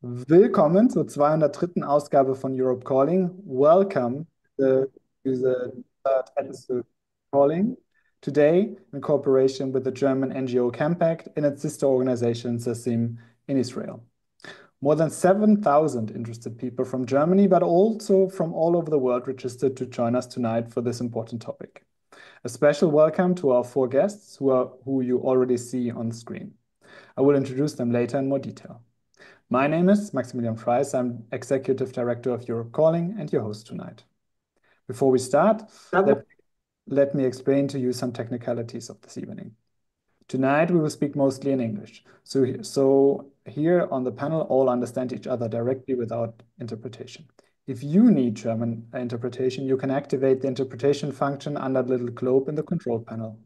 Willkommen zur 203. Ausgabe von Europe Calling. Welcome to the third episode Calling. Today, in cooperation with the German NGO Campact and its sister organization Zazim in Israel. More than 7,000 interested people from Germany, but also from all over the world registered to join us tonight for this important topic. A special welcome to our four guests who you already see on the screen. I will introduce them later in more detail. My name is Maximilian Fries. I'm Executive Director of Europe Calling and your host tonight. Before we start, let me explain to you some technicalities of this evening. Tonight we will speak mostly in English. So here on the panel, all understand each other directly without interpretation. If you need German interpretation, you can activate the interpretation function under the little globe in the control panel.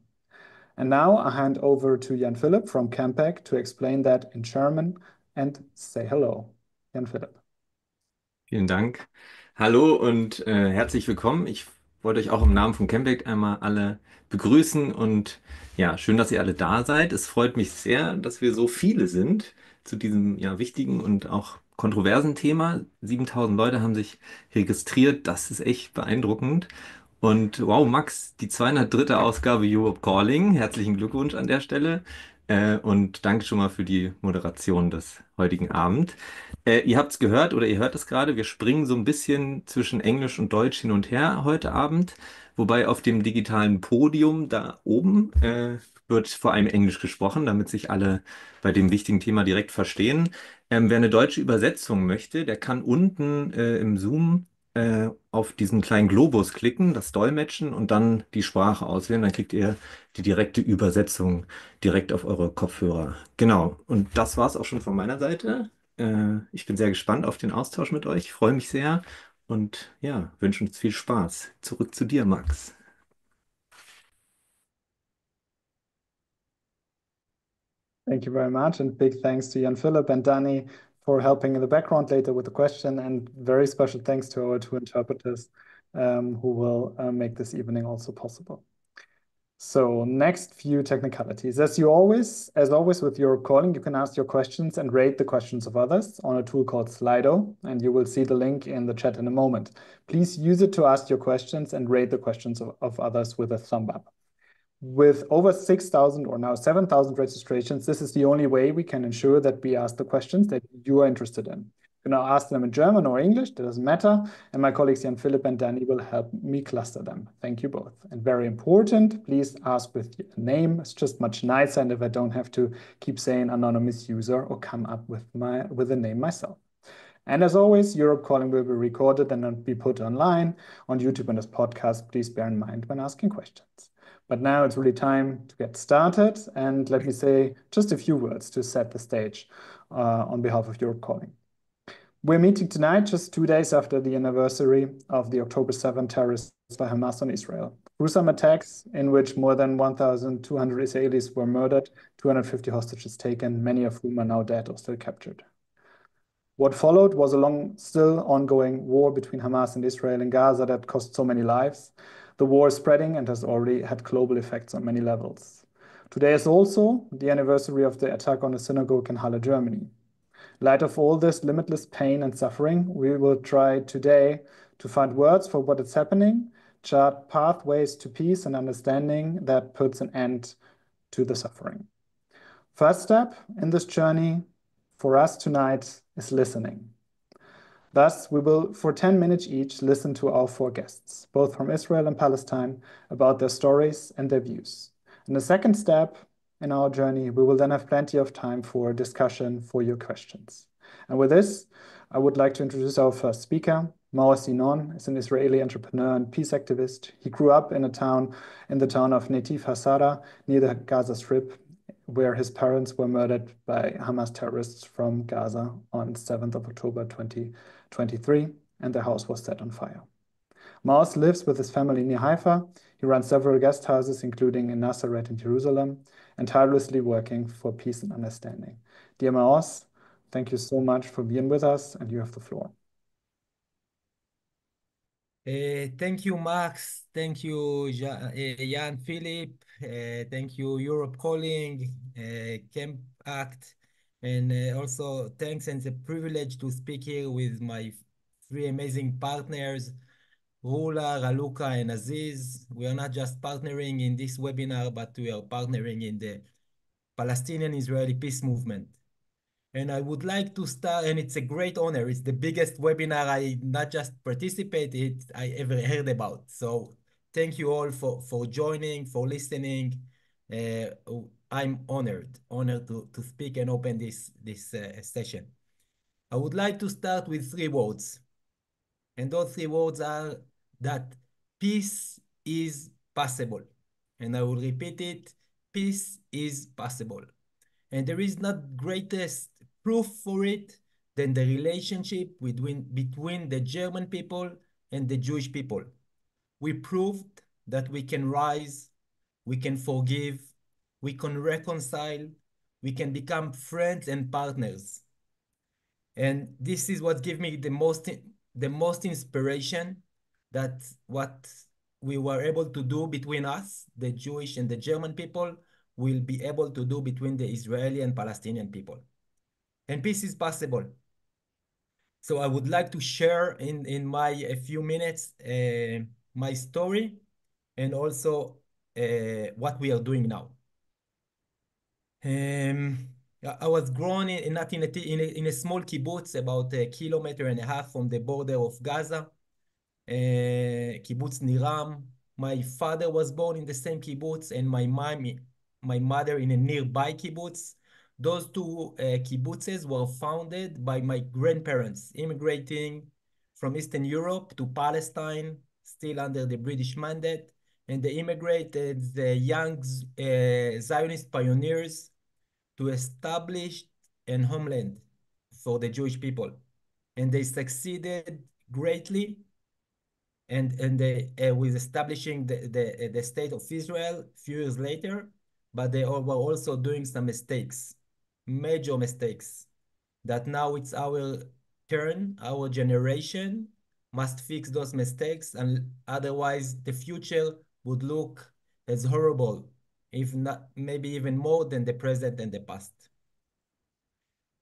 And now I hand over to Jan Philipp from Campact to explain that in German and say hello. Jan Philipp. Vielen Dank. Hallo und herzlich willkommen. Ich wollte euch auch im Namen von Campact einmal alle begrüßen und ja, schön, dass ihr alle da seid. Es freut mich sehr, dass wir so viele sind zu diesem ja wichtigen und auch kontroversen Thema. 7.000 Leute haben sich registriert. Das ist echt beeindruckend. Und wow, Max, die 203. Ausgabe Europe Calling. Herzlichen Glückwunsch an der Stelle. Und danke schon mal für die Moderation des heutigen Abends. Ihr habt es gehört oder ihr hört es gerade, wir springen so ein bisschen zwischen Englisch und Deutsch hin und her heute Abend, wobei auf dem digitalen Podium da oben wird vor allem Englisch gesprochen, damit sich alle bei dem wichtigen Thema direkt verstehen. Wer eine deutsche Übersetzung möchte, der kann unten im Zoom auf diesen kleinen Globus klicken, das Dolmetschen und dann die Sprache auswählen. Dann kriegt ihr die direkte Übersetzung direkt auf eure Kopfhörer. Genau. Und das war es auch schon von meiner Seite. Ich bin sehr gespannt auf den Austausch mit euch. Ich freue mich sehr und ja, wünsche uns viel Spaß. Zurück zu dir, Max. Thank you very much, and big thanks to Jan Philipp and Danny for helping in the background later with the question, and very special thanks to our two interpreters who will make this evening also possible. So next few technicalities. As always with your calling, you can ask your questions and rate the questions of others on a tool called Slido, and you will see the link in the chat in a moment. Please use it to ask your questions and rate the questions of others with a thumb up. With over 6,000 or now 7,000 registrations, this is the only way we can ensure that we ask the questions that you are interested in. You can now ask them in German or English, that doesn't matter. And my colleagues Jan Philipp and Danny will help me cluster them. Thank you both. And very important, please ask with your name. It's just much nicer, and if I don't have to keep saying anonymous user or come up with a name myself. And as always, Europe Calling will be recorded and then be put online on YouTube and as podcast. Please bear in mind when asking questions. But now it's really time to get started. And let me say just a few words to set the stage on behalf of Europe Calling. We're meeting tonight, just 2 days after the anniversary of the October 7 terrorist by Hamas on Israel. Gruesome attacks in which more than 1,200 Israelis were murdered, 250 hostages taken, many of whom are now dead or still captured. What followed was a long, still ongoing war between Hamas and Israel in Gaza that cost so many lives. The war is spreading and has already had global effects on many levels. Today is also the anniversary of the attack on a synagogue in Halle, Germany. In light of all this limitless pain and suffering, we will try today to find words for what is happening, chart pathways to peace and understanding that puts an end to the suffering. First step in this journey for us tonight is listening. Thus, we will, for 10 minutes each, listen to our four guests, both from Israel and Palestine, about their stories and their views. In the second step in our journey, we will then have plenty of time for discussion, for your questions. And with this, I would like to introduce our first speaker. Maoz Inon is an Israeli entrepreneur and peace activist. He grew up in the town of Netiv Hasara, near the Gaza Strip, where his parents were murdered by Hamas terrorists from Gaza on 7th of October 2023, and their house was set on fire. Maoz lives with his family near Haifa. He runs several guest houses, including in Nazareth and Jerusalem, and tirelessly working for peace and understanding. Dear Maoz, thank you so much for being with us, and you have the floor. Thank you, Max. Thank you, Jan Philip. Thank you, Europe Calling, Campact, And also thanks and it's a privilege to speak here with my three amazing partners, Rula, Raluca, and Aziz. We are not just partnering in this webinar, but we are partnering in the Palestinian-Israeli peace movement. And I would like to start, and it's a great honor. It's the biggest webinar I not just participated, I ever heard about. So thank you all for joining, for listening. I'm honored to speak and open this session. I would like to start with three words. And those three words are that peace is possible. And I will repeat it, peace is possible. And there is not greatest proof for it than the relationship between the German people and the Jewish people. We proved that we can rise, we can forgive, we can reconcile, we can become friends and partners. And this is what gave me the most inspiration, that what we were able to do between us, the Jewish and the German people, will be able to do between the Israeli and Palestinian people. And peace is possible. So I would like to share in my a few minutes my story and also what we are doing now. I was grown not in a small kibbutz about 1.5 kilometers from the border of Gaza, kibbutz Niram. My father was born in the same kibbutz, and my mother in a nearby kibbutz. Those two kibbutzes were founded by my grandparents immigrating from Eastern Europe to Palestine, still under the British mandate. And they immigrated the young Zionist pioneers to establish an homeland for the Jewish people. And they succeeded greatly and they with establishing the state of Israel a few years later, but they were also doing some mistakes, major mistakes, that now it's our turn, our generation must fix those mistakes, and otherwise the future would look as horrible, if not maybe even more than the present and the past.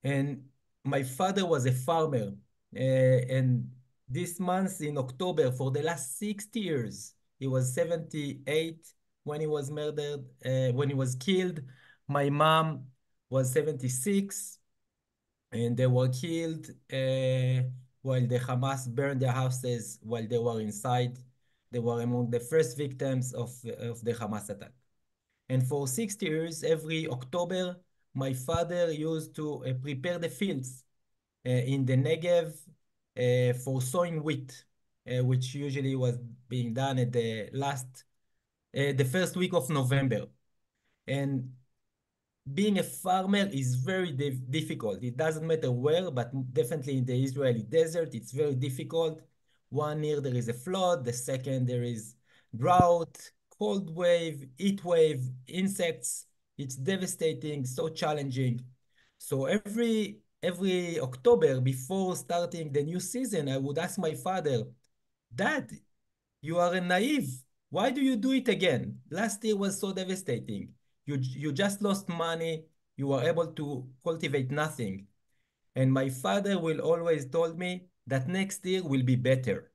And my father was a farmer, and this month in October, for the last 60 years, he was 78 when he was murdered, when he was killed. My mom was 76, and they were killed while the Hamas burned their houses while they were inside. They were among the first victims of the Hamas attack. And for 60 years, every October, my father used to prepare the fields in the Negev for sowing wheat, which usually was being done at the first week of November. And being a farmer is very difficult. It doesn't matter where, but definitely in the Israeli desert, it's very difficult. One year there is a flood, the second there is drought, cold wave, heat wave, insects. It's devastating, so challenging. So every October before starting the new season, I would ask my father, Dad, you are naive. Why do you do it again? Last year was so devastating. You just lost money. You were able to cultivate nothing. And my father will always told me that next year will be better.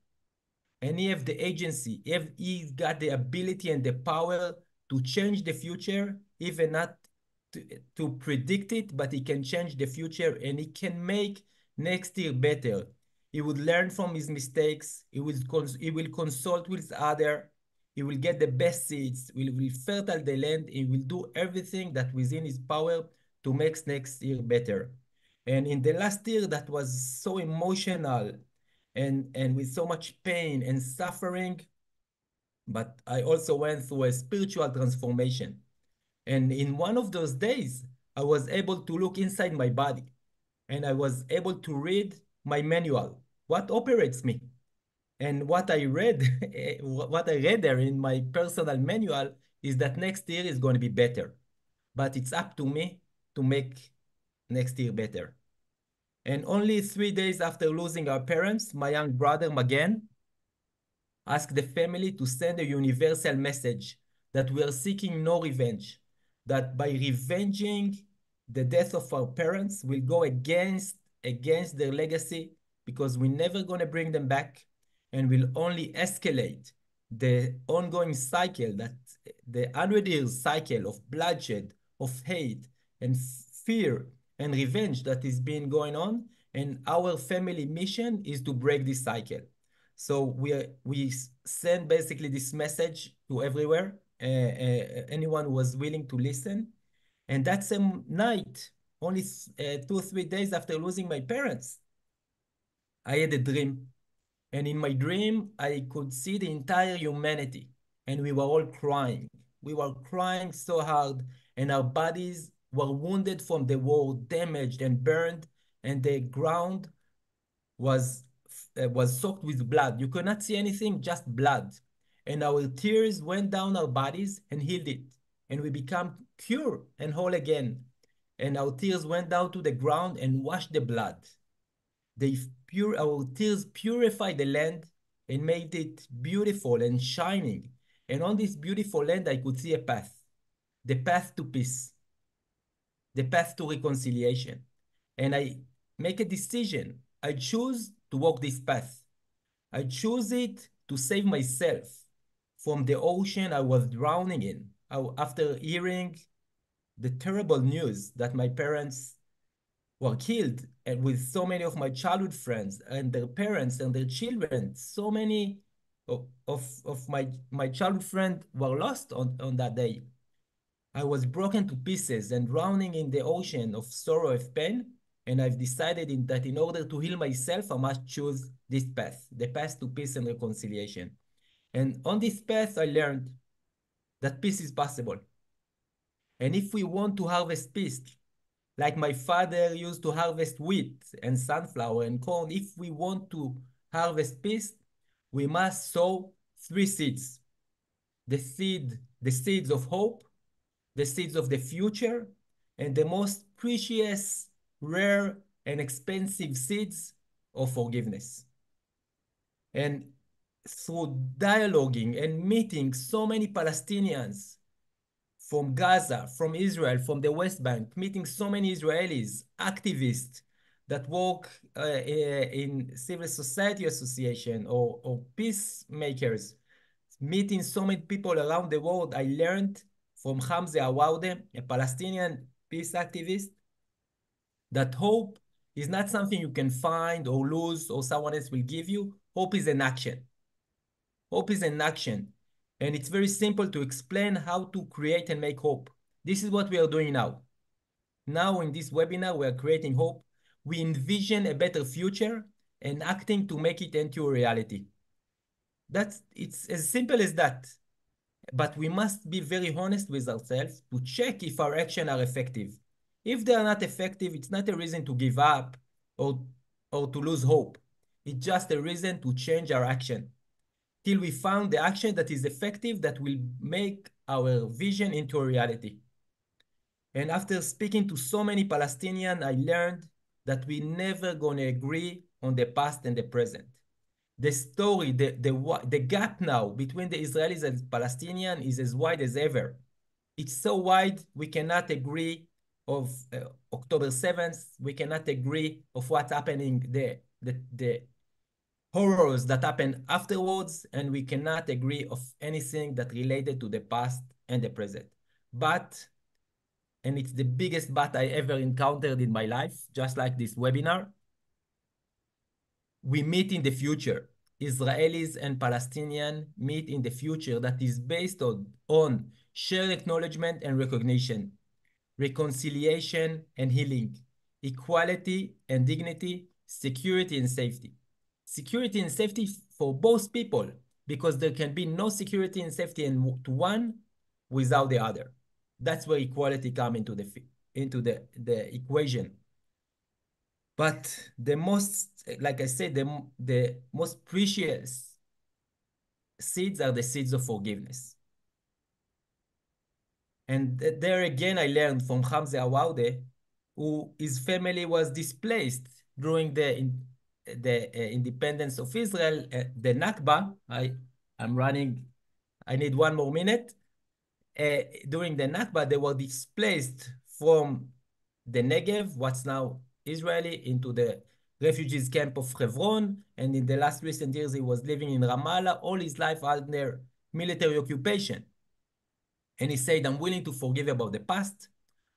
And he have the agency, he's got the ability and the power to change the future, even not to predict it, but he can change the future and he can make next year better. He would learn from his mistakes. He will consult with others. He will get the best seeds. Will fertile the land. He will do everything that within his power to make next year better. And in the last year that was so emotional and with so much pain and suffering, but I also went through a spiritual transformation. And in one of those days, I was able to look inside my body and I was able to read my manual, what operates me. And what I read, what I read there in my personal manual is that next year is going to be better. But it's up to me to make next year better. And only 3 days after losing our parents, my young brother, Magen, asked the family to send a universal message that we are seeking no revenge, that by revenging the death of our parents will go against their legacy, because we're never going to bring them back, and will only escalate the ongoing cycle, that the 100 years cycle of bloodshed, of hate and fear and revenge that is being going on. And our family mission is to break this cycle. So we send basically this message to everywhere, anyone who was willing to listen. And that same night, only 2 or 3 days after losing my parents, I had a dream. And in my dream, I could see the entire humanity, and we were all crying. We were crying so hard, and our bodies were wounded from the war, damaged and burned, and the ground was soaked with blood. You could not see anything, just blood. And our tears went down our bodies and healed it. And we became cured and whole again. And our tears went down to the ground and washed the blood. Our tears purified the land and made it beautiful and shining. And on this beautiful land, I could see a path, the path to peace, the path to reconciliation. And I make a decision. I choose to walk this path. I choose it to save myself from the ocean I was drowning in. After hearing the terrible news that my parents were killed, and with so many of my childhood friends and their parents and their children, so many of my childhood friends were lost on that day. I was broken to pieces and drowning in the ocean of sorrow and pain. And I've decided that in order to heal myself, I must choose this path, the path to peace and reconciliation. And on this path, I learned that peace is possible. And if we want to harvest peace, like my father used to harvest wheat and sunflower and corn, if we want to harvest peace, we must sow 3 seeds. The seeds of hope, the seeds of the future, and the most precious, rare, and expensive seeds of forgiveness. And through dialoguing and meeting so many Palestinians from Gaza, from Israel, from the West Bank, meeting so many Israelis, activists that work in civil society association or peacemakers, meeting so many people around the world, I learned from Hamza Awoude, a Palestinian peace activist, that hope is not something you can find or lose or someone else will give you. Hope is an action. Hope is an action. And it's very simple to explain how to create and make hope. This is what we are doing now. Now in this webinar, we are creating hope. We envision a better future and acting to make it into a reality. It's as simple as that. But we must be very honest with ourselves to check if our actions are effective. If they are not effective, it's not a reason to give up or to lose hope. It's just a reason to change our action till we found the action that is effective, that will make our vision into a reality. And after speaking to so many Palestinians, I learned that we're never going to agree on the past and the present. The story, the gap now between the Israelis and Palestinians is as wide as ever. It's so wide, we cannot agree of October 7th. We cannot agree of what's happening, the horrors that happened afterwards, and we cannot agree of anything that related to the past and the present. But, and it's the biggest but I ever encountered in my life, just like this webinar, we meet in the future. Israelis and Palestinians meet in the future that is based on shared acknowledgement and recognition, reconciliation and healing, equality and dignity, security and safety. Security and safety for both people, because there can be no security and safety to one without the other. That's where equality comes into the equation. But the most, like I said, the most precious seeds are the seeds of forgiveness. And there again, I learned from Hamza Awoude, who his family was displaced during the independence of Israel, the Nakba. I'm running, I need 1 more minute. During the Nakba, they were displaced from the Negev, what's now Israeli, into the refugees camp of Hebron, and in the last recent years he was living in Ramallah, all his life under military occupation. And he said, I'm willing to forgive about the past,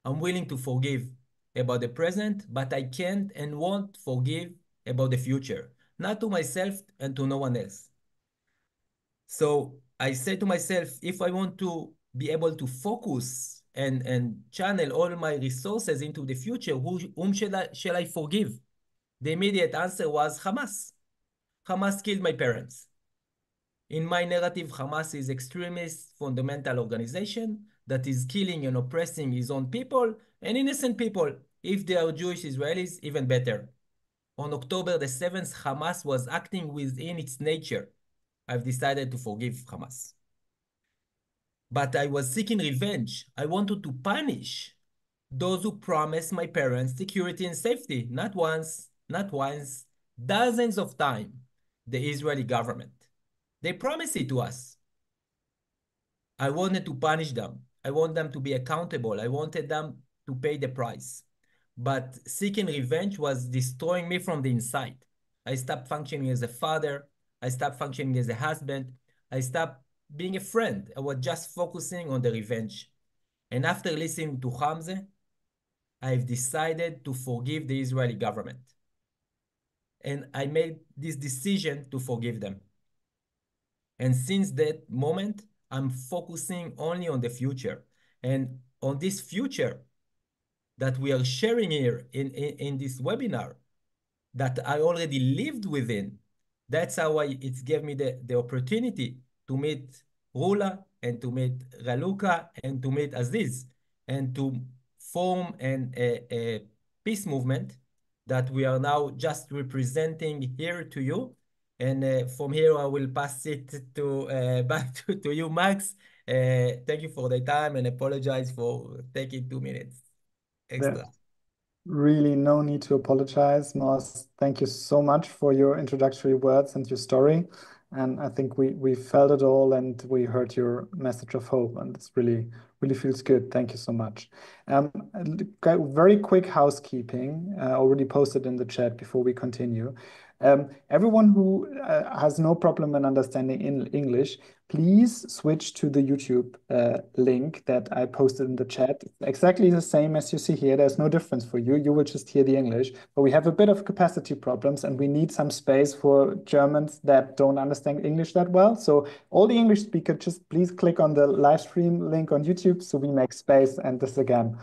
I'm willing to forgive about the present, but I can't and won't forgive about the future, not to myself and to no one else. So I said to myself, if I want to be able to focus and channel all my resources into the future, whom shall I forgive? The immediate answer was Hamas. Hamas killed my parents. In my narrative, Hamas is extremist, fundamental organization that is killing and oppressing his own people and innocent people. If they are Jewish Israelis, even better. On October the 7th, Hamas was acting within its nature. I've decided to forgive Hamas. But I was seeking revenge. I wanted to punish those who promised my parents security and safety, not once, not once, dozens of times, the Israeli government. They promised it to us. I wanted to punish them. I want them to be accountable. I wanted them to pay the price. But seeking revenge was destroying me from the inside. I stopped functioning as a father. I stopped functioning as a husband. I stopped being a friend. I was just focusing on the revenge. And after listening to Hamze, I've decided to forgive the Israeli government. And I made this decision to forgive them. And since that moment, I'm focusing only on the future. And on this future that we are sharing here in this webinar, that I already lived within, that's how it gave me the opportunity to meet Rula and to meet Raluca and to meet Aziz and to form a peace movement that we are now just representing here to you. And from here, I will pass it to back to you, Max. Thank you for the time and apologize for taking 2 minutes extra. Really no need to apologize, Maoz. Thank you so much for your introductory words and your story. And I think we felt it all and we heard your message of hope, and it's really feels good. Thank you so much. Very quick housekeeping, already posted in the chat before we continue. Everyone who has no problem in understanding in English, please switch to the YouTube link that I posted in the chat. It's exactly the same as you see here. There's no difference for you. You will just hear the English, but we have a bit of capacity problems and we need some space for Germans that don't understand English that well. So all the English speakers, just please click on the live stream link on YouTube so we make space, and this again,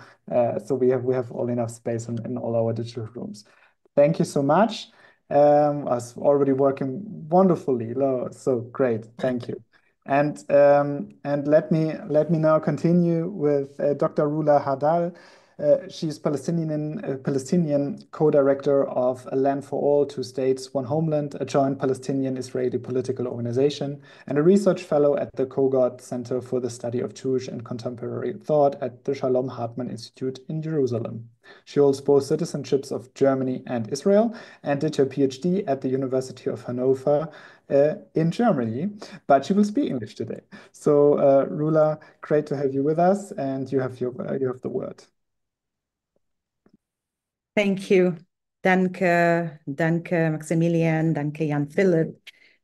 so we have all enough space in all our digital rooms. Thank you so much. Was already working wonderfully. So great, thank you. And let me now continue with Dr. Rula Hardal. She's Palestinian Co-Director of Land for All, Two States, One Homeland, a joint Palestinian-Israeli political organization, and a research fellow at the Kogod Center for the Study of Jewish and Contemporary Thought at the Shalom Hartman Institute in Jerusalem. She holds both citizenships of Germany and Israel and did her PhD at the University of Hanover in Germany, but she will speak English today. So Rula, great to have you with us, and you have the word. Thank you. Danke Maximilian, danke Jan Philipp,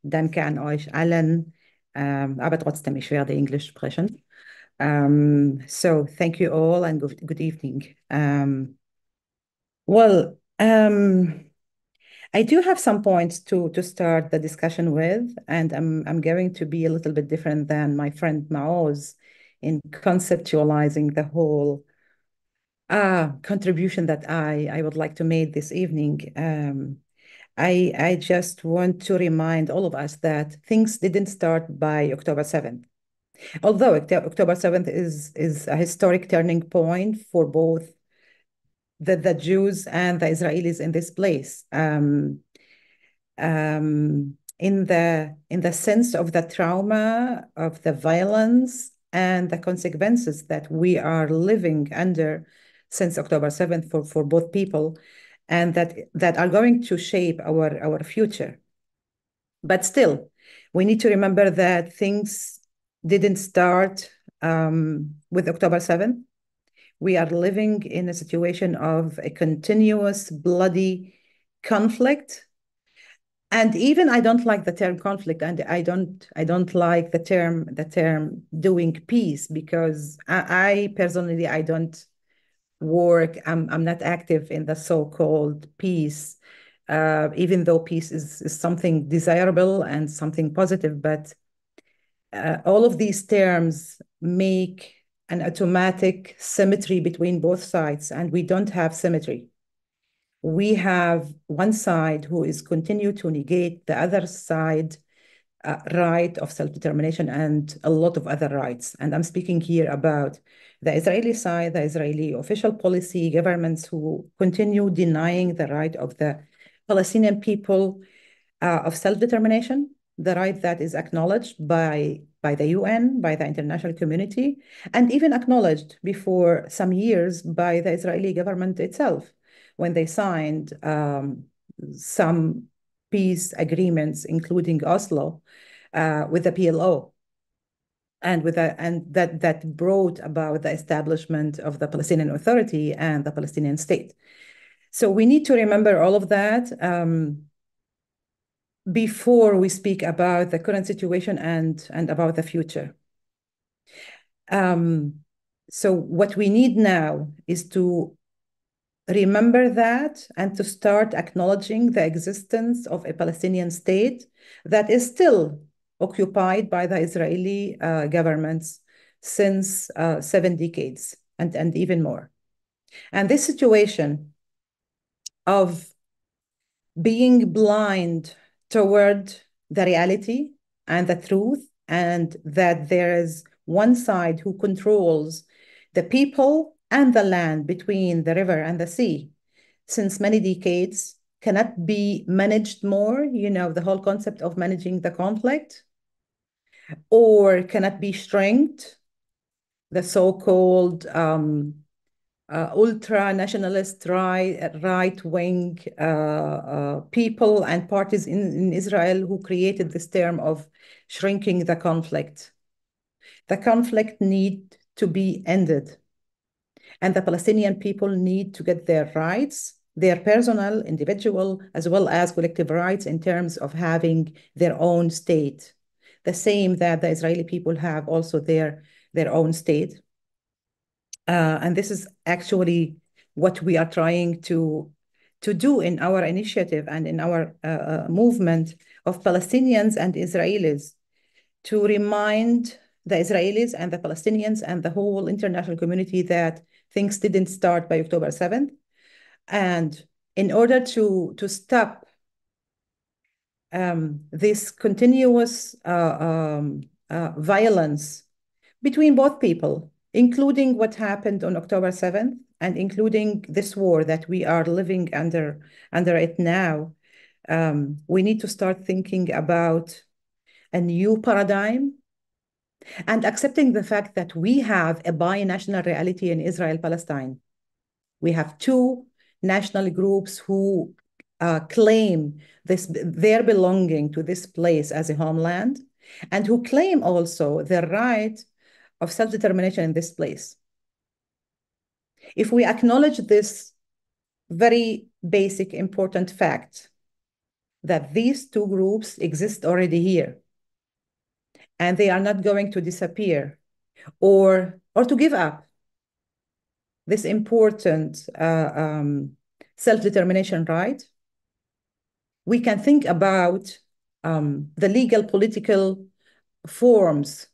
danke an euch allen. Aber trotzdem, ich werde Englisch sprechen. So thank you all and good evening. I do have some points to start the discussion with, and I'm going to be a little bit different than my friend Maoz in conceptualizing the whole contribution that I would like to make this evening. I just want to remind all of us that things didn't start by October 7th. Although October 7th is a historic turning point for both the Jews and the Israelis in this place. In the sense of the trauma, of the violence, and the consequences that we are living under since October 7th for both people, and that are going to shape our future. But still, we need to remember that things didn't start with October 7th. We are living in a situation of a continuous bloody conflict. And even I don't like the term conflict, and I don't like the term doing peace, because I personally I don't work. I'm not active in the so-called peace, even though peace is something desirable and something positive. But all of these terms make an automatic symmetry between both sides, and we don't have symmetry. We have one side who is continue to negate the other side right of self-determination and a lot of other rights. And I'm speaking here about the Israeli side, the Israeli official policy, governments who continue denying the right of the Palestinian people of self-determination, the right that is acknowledged by the UN, by the international community, and even acknowledged before some years by the Israeli government itself, when they signed some peace agreements, including Oslo, with the PLO, and that brought about the establishment of the Palestinian Authority and the Palestinian state. So we need to remember all of that before we speak about the current situation and about the future. So what we need now is to remember that and to start acknowledging the existence of a Palestinian state that is still occupied by the Israeli governments since 7 decades and even more. And this situation of being blind toward the reality and the truth, and that there is one side who controls the people and the land between the river and the sea since many decades, cannot be managed more, you know, the whole concept of managing the conflict, or cannot be strengthened, the so-called ultra-nationalist right-wing people and parties in Israel who created this term of shrinking the conflict. The conflict needs to be ended. And the Palestinian people need to get their rights, their personal, individual, as well as collective rights in terms of having their own state. The same that the Israeli people have also their own state. And this is actually what we are trying to do in our initiative and in our movement of Palestinians and Israelis, to remind the Israelis and the Palestinians and the whole international community that things didn't start by October 7th. And in order to stop this continuous violence between both people, including what happened on October 7th and including this war that we are living under it now, we need to start thinking about a new paradigm and accepting the fact that we have a binational reality in Israel-Palestine. We have two national groups who claim their belonging to this place as a homeland, and who claim also the right of self-determination in this place. If we acknowledge this very basic, important fact that these two groups exist already here, and they are not going to disappear or to give up this important self-determination right, we can think about the legal political forms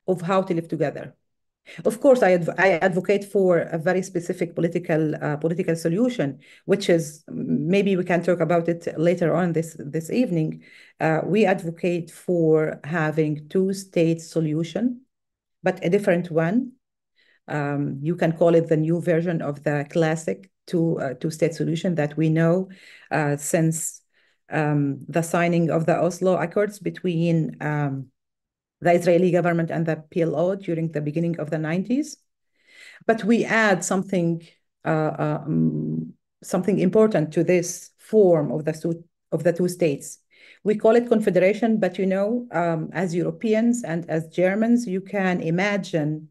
of how to live together. Of course, I advocate for a very specific political solution, which is, maybe we can talk about it later on this evening. We advocate for having two-state solution, but a different one. You can call it the new version of the classic two-state solution that we know since the signing of the Oslo Accords between the Israeli government and the PLO during the beginning of the 90s. But we add something important to this form of the two states. We call it confederation, but you know, as Europeans and as Germans, you can imagine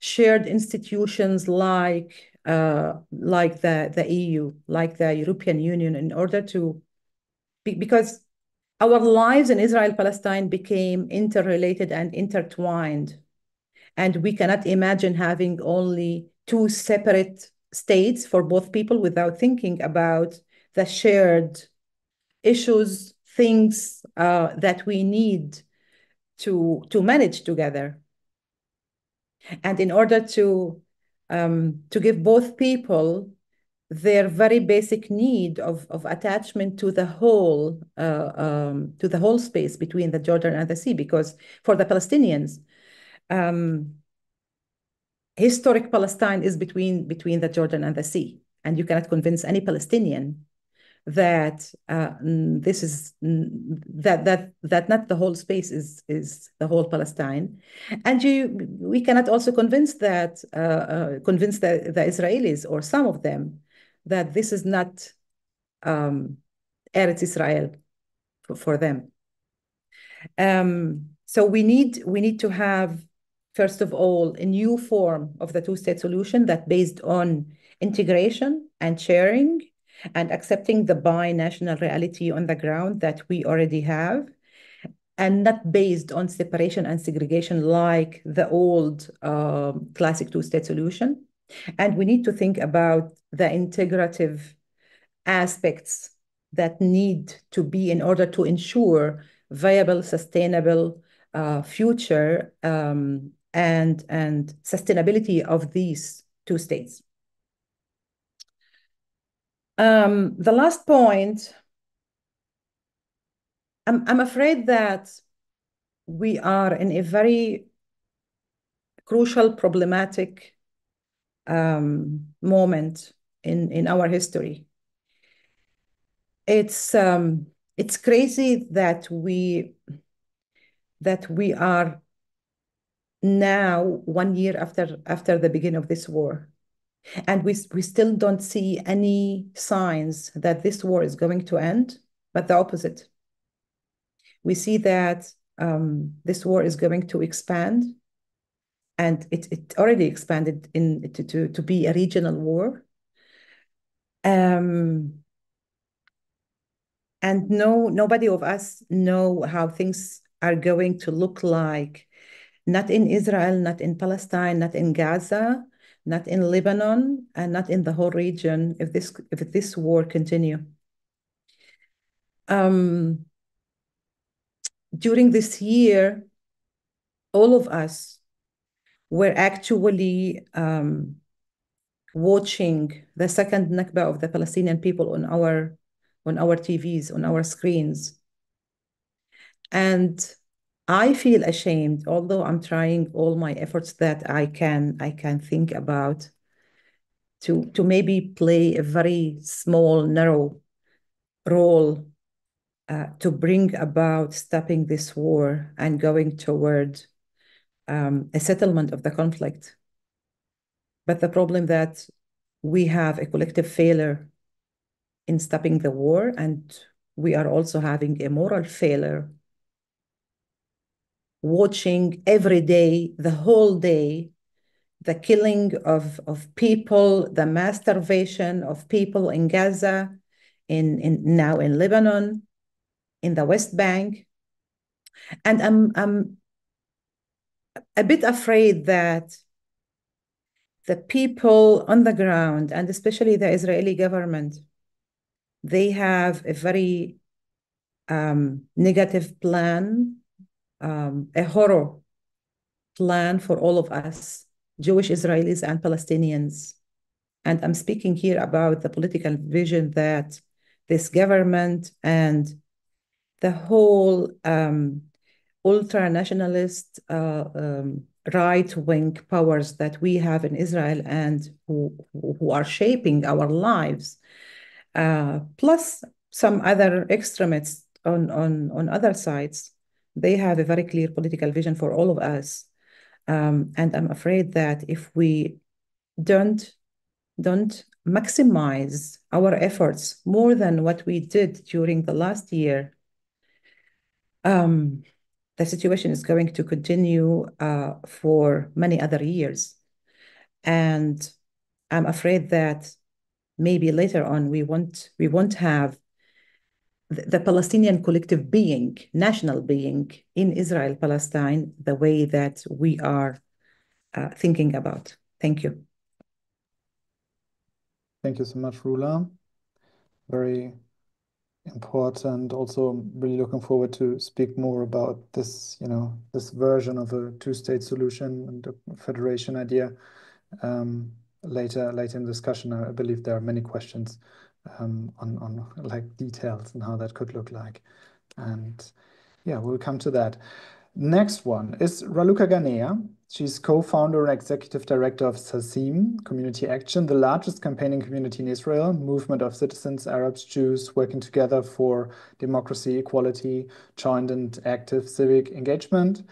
shared institutions like the EU, like the European Union, in order to, because our lives in Israel-Palestine became interrelated and intertwined. And we cannot imagine having only two separate states for both people without thinking about the shared issues, things that we need to manage together. And in order to give both people their very basic need of attachment to the whole space between the Jordan and the sea, because for the Palestinians, historic Palestine is between the Jordan and the sea, and you cannot convince any Palestinian that this is that not the whole space is the whole Palestine, and we cannot also convince that convince the Israelis, or some of them, that this is not Eretz Israel for them. So we need to have, first of all, a new form of the two-state solution that based on integration and sharing and accepting the bi-national reality on the ground that we already have, and not based on separation and segregation like the old classic two-state solution. And we need to think about the integrative aspects that need to be in order to ensure viable, sustainable future and sustainability of these two states. The last point, I'm afraid that we are in a very crucial, problematic moment in our history. It's crazy that we are now 1 year after the beginning of this war, and we still don't see any signs that this war is going to end, but the opposite. We see that this war is going to expand, and it already expanded to be a regional war. And nobody of us know how things are going to look like, not in Israel, not in Palestine, not in Gaza, not in Lebanon, and not in the whole region if this war continue. During this year, all of us were actually watching the second Nakba of the Palestinian people on our TVs, on our screens. And I feel ashamed, although I'm trying all my efforts that I can think about to maybe play a very small, narrow role to bring about stopping this war and going toward a settlement of the conflict. But the problem that we have a collective failure in stopping the war, and we are also having a moral failure watching every day, the whole day, the killing of people, the mass starvation of people in Gaza, now in Lebanon, in the West Bank. And I'm a bit afraid that the people on the ground, and especially the Israeli government, they have a very negative plan, a horror plan for all of us, Jewish Israelis and Palestinians. And I'm speaking here about the political vision that this government and the whole ultra-nationalist right-wing powers that we have in Israel and who are shaping our lives, plus some other extremists on other sides. They have a very clear political vision for all of us. And I'm afraid that if we don't maximize our efforts more than what we did during the last year, the situation is going to continue for many other years. And I'm afraid that maybe later on we won't have the Palestinian collective being, national being in Israel, Palestine, the way that we are thinking about. Thank you. Thank you so much, Rula. Very important. Also, really looking forward to speak more about this, this version of a two-state solution and a federation idea later in the discussion. I believe there are many questions on like details and how that could look like. And yeah, we'll come to that. Next one is Raluca Ganea. She's co-founder and executive director of Zazim Community Action, the largest campaigning community in Israel, movement of citizens, Arabs, Jews, working together for democracy, equality, joint and active civic engagement,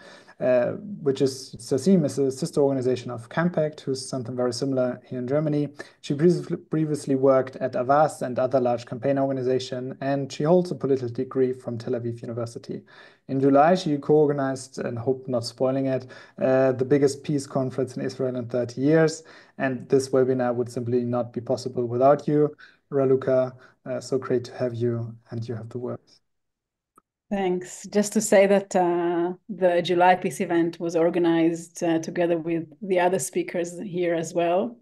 which is Zazim is a sister organization of Campact, who's something very similar here in Germany. She previously worked at Avaz and other large campaign organizations, and she holds a political degree from Tel Aviv University. In July, she co-organized, and hope not spoiling it, the biggest peace conference in Israel in 30 years. And this webinar would simply not be possible without you, Raluca. So great to have you, and you have the words. Thanks. Just to say that the July Peace event was organized together with the other speakers here as well.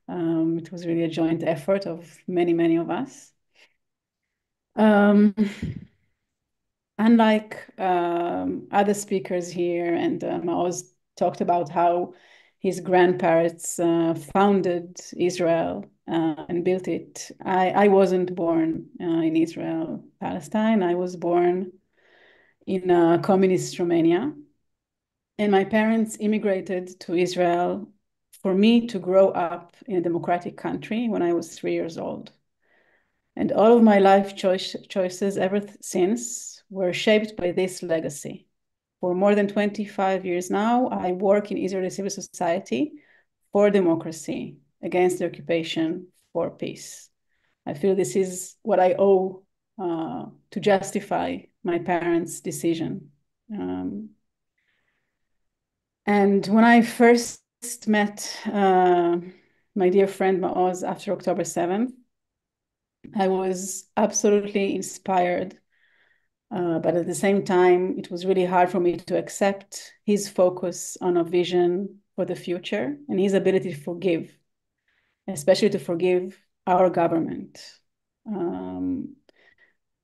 It was really a joint effort of many of us. Unlike other speakers here, and Maoz talked about how his grandparents founded Israel and built it. I wasn't born in Israel, Palestine. I was born in communist Romania. And my parents immigrated to Israel for me to grow up in a democratic country when I was 3 years old. And all of my life choices ever since were shaped by this legacy. For more than 25 years now, I work in Israeli civil society for democracy, against the occupation, for peace. I feel this is what I owe to justify my parents' decision. And when I first met my dear friend Maoz after October 7th, I was absolutely inspired, but at the same time, it was really hard for me to accept his focus on a vision for the future and his ability to forgive, especially to forgive our government. Prime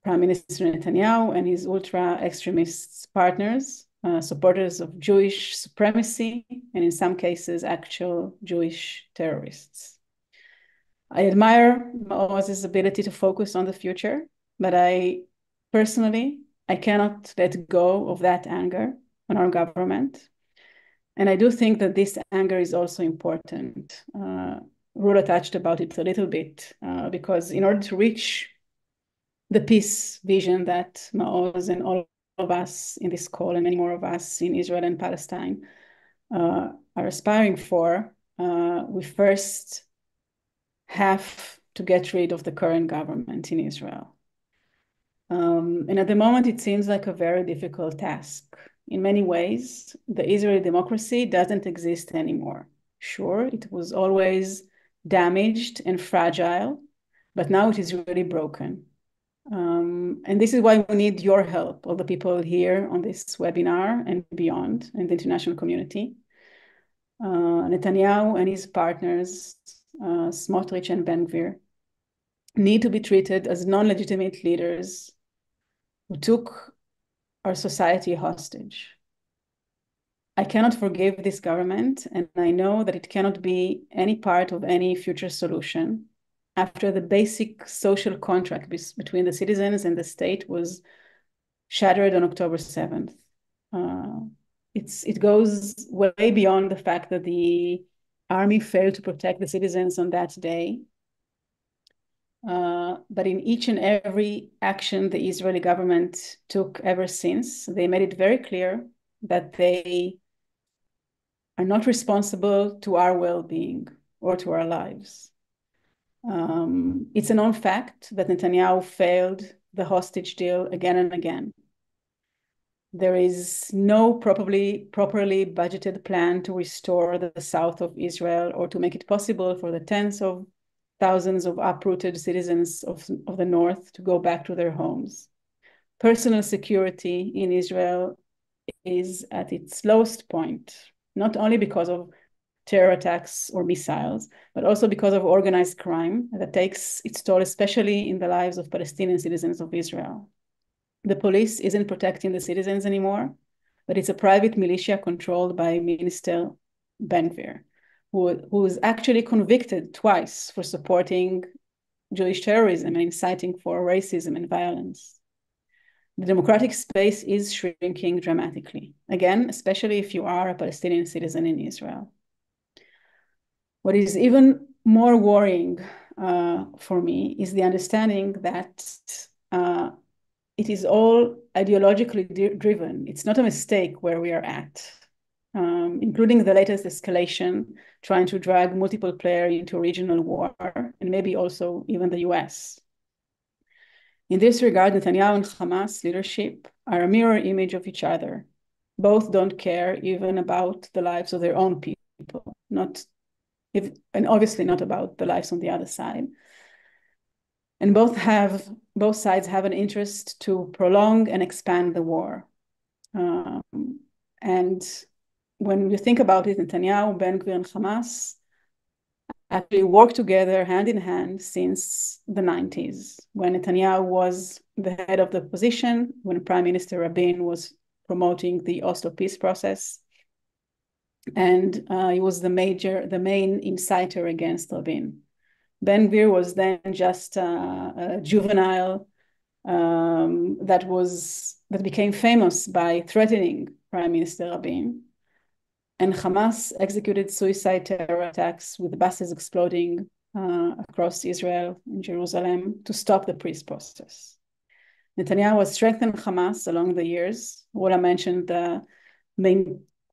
Minister Netanyahu and his ultra-extremist partners, supporters of Jewish supremacy, and in some cases, actual Jewish terrorists. I admire Maoz's ability to focus on the future, but I cannot let go of that anger on our government. And I do think that this anger is also important. Rula touched about it a little bit, because in order to reach the peace vision that Maoz and all of us in this call and many more of us in Israel and Palestine are aspiring for, we first have to get rid of the current government in Israel. And at the moment, it seems like a very difficult task. In many ways, the Israeli democracy doesn't exist anymore. Sure, it was always damaged and fragile, but now it is really broken. And this is why we need your help, all the people here on this webinar and beyond, and the international community. Netanyahu and his partners, Smotrich and Ben-Gvir, need to be treated as non-legitimate leaders who took our society hostage. I cannot forgive this government, and I know that it cannot be any part of any future solution after the basic social contract between the citizens and the state was shattered on October 7th. It goes way beyond the fact that the army failed to protect the citizens on that day. But in each and every action the Israeli government took ever since, they made it very clear that they are not responsible to our well-being or to our lives. It's a known fact that Netanyahu failed the hostage deal again and again. There is no properly budgeted plan to restore the south of Israel or to make it possible for the tens of thousands of uprooted citizens of the north to go back to their homes. Personal security in Israel is at its lowest point, not only because of terror attacks or missiles, but also because of organized crime that takes its toll, especially in the lives of Palestinian citizens of Israel. The police isn't protecting the citizens anymore, but it's a private militia controlled by Minister Ben-Gvir, who is actually convicted twice for supporting Jewish terrorism and inciting for racism and violence. The democratic space is shrinking dramatically, again, especially if you are a Palestinian citizen in Israel. What is even more worrying for me is the understanding that it is all ideologically driven. It's not a mistake where we are at, including the latest escalation, trying to drag multiple players into regional war, and maybe also even the US. In this regard, Netanyahu and Hamas leadership are a mirror image of each other. Both don't care even about the lives of their own people, and obviously not about the lives on the other side. And both sides have an interest to prolong and expand the war. And when you think about it, Netanyahu, Ben-Gvir, and Hamas actually worked together hand in hand since the 90s, when Netanyahu was the head of the position, when Prime Minister Rabin was promoting the Oslo peace process. And he was the main inciter against Rabin. Ben-Gvir was then just a juvenile that became famous by threatening Prime Minister Rabin. And Hamas executed suicide terror attacks with buses exploding across Israel and Jerusalem to stop the peace process. Netanyahu has strengthened Hamas along the years. Rula mentioned the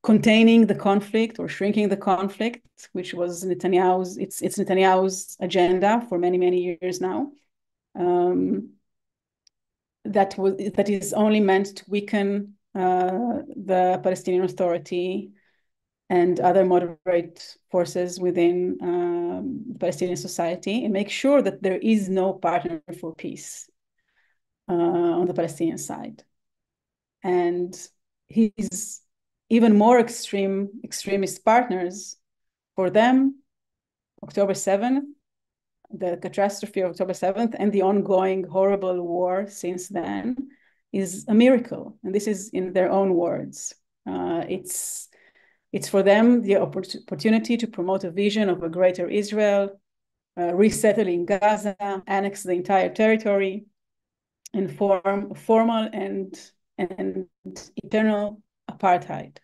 containing the conflict or shrinking the conflict, which was Netanyahu's agenda for many, many years now. That is only meant to weaken the Palestinian Authority and other moderate forces within the Palestinian society, and make sure that there is no partner for peace on the Palestinian side. And his even more extremist partners, for them, October 7th, the catastrophe of October 7th, and the ongoing horrible war since then is a miracle. And this is in their own words. It's for them the opportunity to promote a vision of a greater Israel, resettle in Gaza, annex the entire territory, and form formal and eternal apartheid.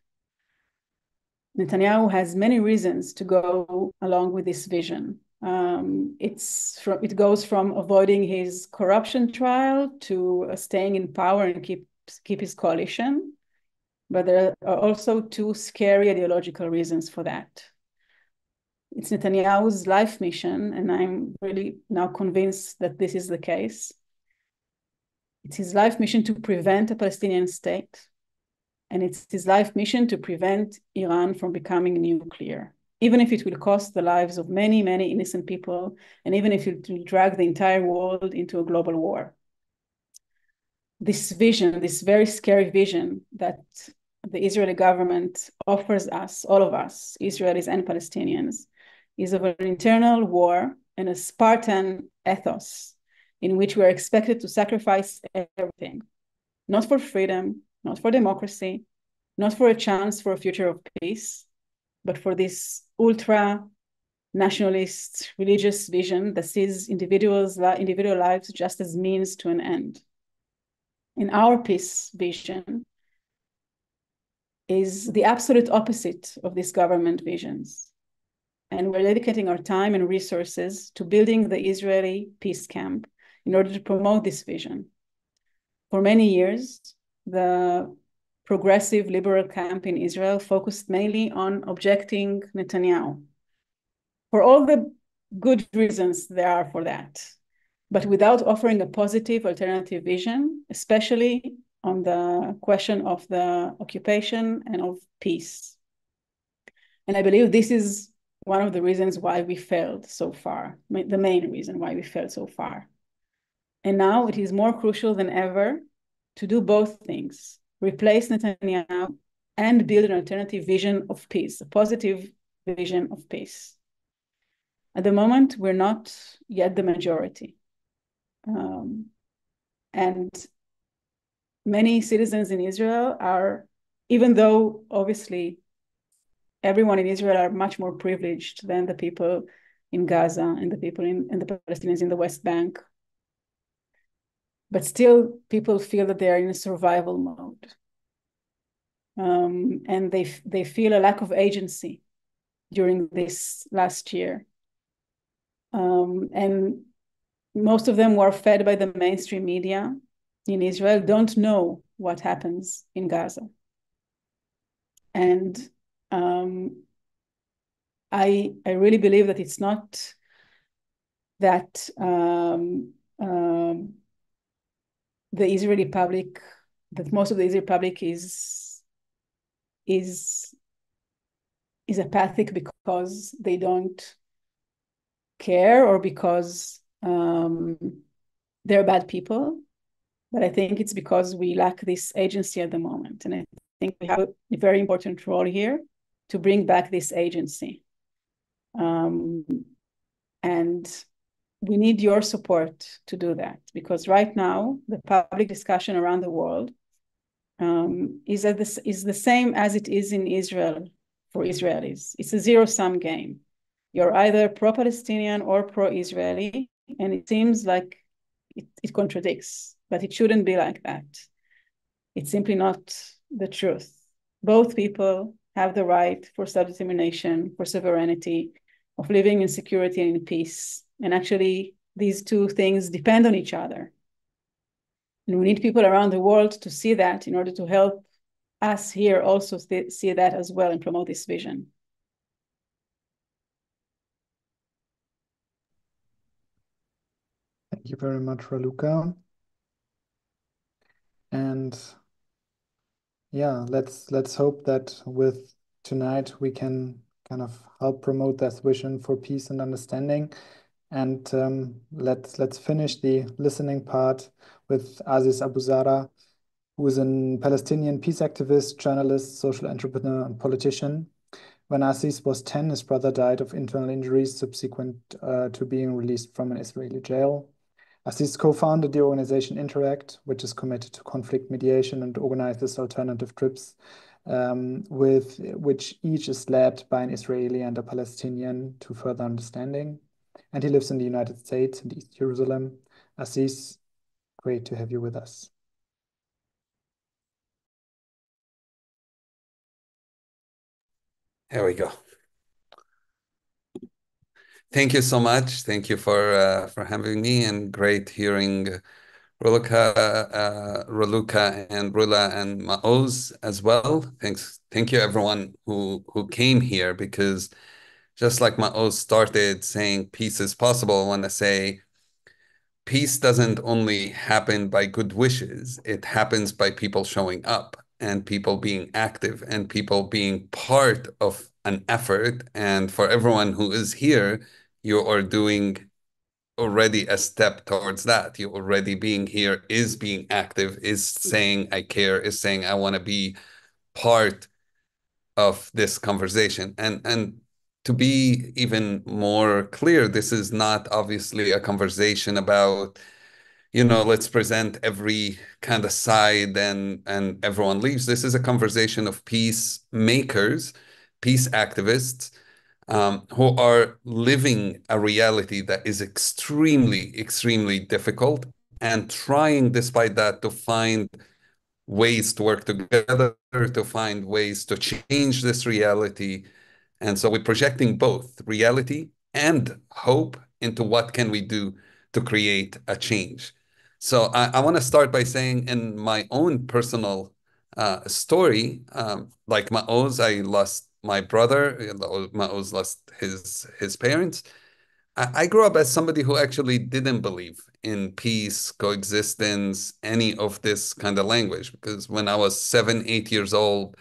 Netanyahu has many reasons to go along with this vision. It goes from avoiding his corruption trial to staying in power and keep his coalition. But there are also two scary ideological reasons for that. It's Netanyahu's life mission, and I'm really now convinced that this is the case. It's his life mission to prevent a Palestinian state, and it's his life mission to prevent Iran from becoming nuclear, even if it will cost the lives of many, many innocent people, and even if it will drag the entire world into a global war. This vision, this very scary vision that the Israeli government offers us, all of us, Israelis and Palestinians, is of an internal war and a Spartan ethos in which we are expected to sacrifice everything, not for freedom, not for democracy, not for a chance for a future of peace, but for this ultra-nationalist religious vision that sees individual lives just as means to an end. In our peace vision is the absolute opposite of these government visions. And we're dedicating our time and resources to building the Israeli peace camp in order to promote this vision. For many years, the progressive liberal camp in Israel focused mainly on objecting Netanyahu, for all the good reasons there are for that, but without offering a positive alternative vision, especially on the question of the occupation and of peace. And I believe this is one of the reasons why we failed so far, the main reason why we failed so far. And now it is more crucial than ever to do both things, replace Netanyahu and build an alternative vision of peace, a positive vision of peace. At the moment, we're not yet the majority. And many citizens in Israel are, even though obviously everyone in Israel are much more privileged than the people in Gaza and the people and the Palestinians in the West Bank, but still people feel that they are in a survival mode. And they feel a lack of agency during this last year. And most of them who are fed by the mainstream media in Israel don't know what happens in Gaza. And I really believe that it's not that the Israeli public, that most of the Israeli public is apathic because they don't care or because they're bad people. But I think it's because we lack this agency at the moment. And I think we have a very important role here to bring back this agency. And we need your support to do that, because right now the public discussion around the world is the same as it is in Israel for Israelis. It's a zero-sum game. You're either pro-Palestinian or pro-Israeli, and it seems like it contradicts, but it shouldn't be like that. It's simply not the truth. Both people have the right for self-determination, for sovereignty, of living in security and in peace. And actually, these two things depend on each other. And we need people around the world to see that in order to help us here also see that as well and promote this vision. Thank you very much, Raluca. And yeah, let's hope that with tonight we can kind of help promote that vision for peace and understanding. And let's finish the listening part with Aziz Abu Sarah, who is a Palestinian peace activist, journalist, social entrepreneur, and politician. When Aziz was 10, his brother died of internal injuries subsequent to being released from an Israeli jail. Aziz co-founded the organization Interact, which is committed to conflict mediation and organizes alternative trips, with which each is led by an Israeli and a Palestinian to further understanding. And he lives in the United States, in East Jerusalem. Aziz, great to have you with us. There we go. Thank you so much. Thank you for having me, and great hearing Raluca and Rula and Maoz as well. Thank you everyone who came here, because just like Maoz started saying peace is possible, I want to say peace doesn't only happen by good wishes. It happens by people showing up and people being active and people being part of an effort. And for everyone who is here, you are doing already a step towards that. You already being here is being active, is saying I care, is saying I want to be part of this conversation. And to be even more clear, this is not obviously a conversation about, let's present every kind of side and everyone leaves. This is a conversation of peacemakers, peace activists, who are living a reality that is extremely, extremely difficult, and trying, despite that, to find ways to work together, to find ways to change this reality. And so we're projecting both reality and hope into what can we do to create a change. So I want to start by saying, in my own personal story, like Maoz, I lost my brother. Maoz lost his parents. I grew up as somebody who actually didn't believe in peace, coexistence, any of this kind of language, because when I was 7, 8 years old,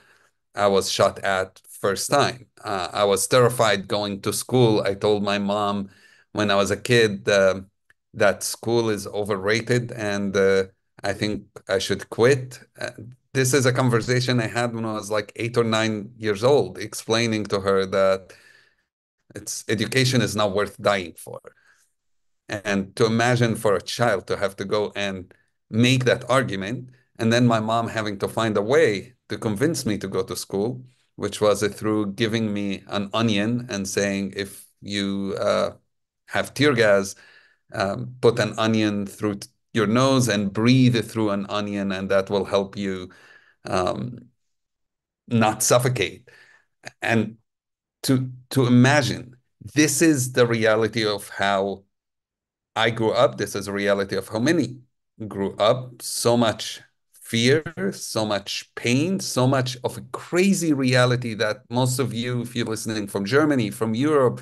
I was shot at first time. I was terrified going to school. I told my mom when I was a kid that school is overrated and I think I should quit. This is a conversation I had when I was like 8 or 9 years old, explaining to her that education is not worth dying for. And to imagine for a child to have to go and make that argument, and then my mom having to find a way to convince me to go to school, which was through giving me an onion and saying, if you have tear gas, put an onion through your nose and breathe through an onion, and that will help you not suffocate. And to imagine, this is the reality of how I grew up. This is a reality of how many grew up. So much fear, so much pain, so much of a crazy reality that most of you, if you're listening from Germany, from Europe,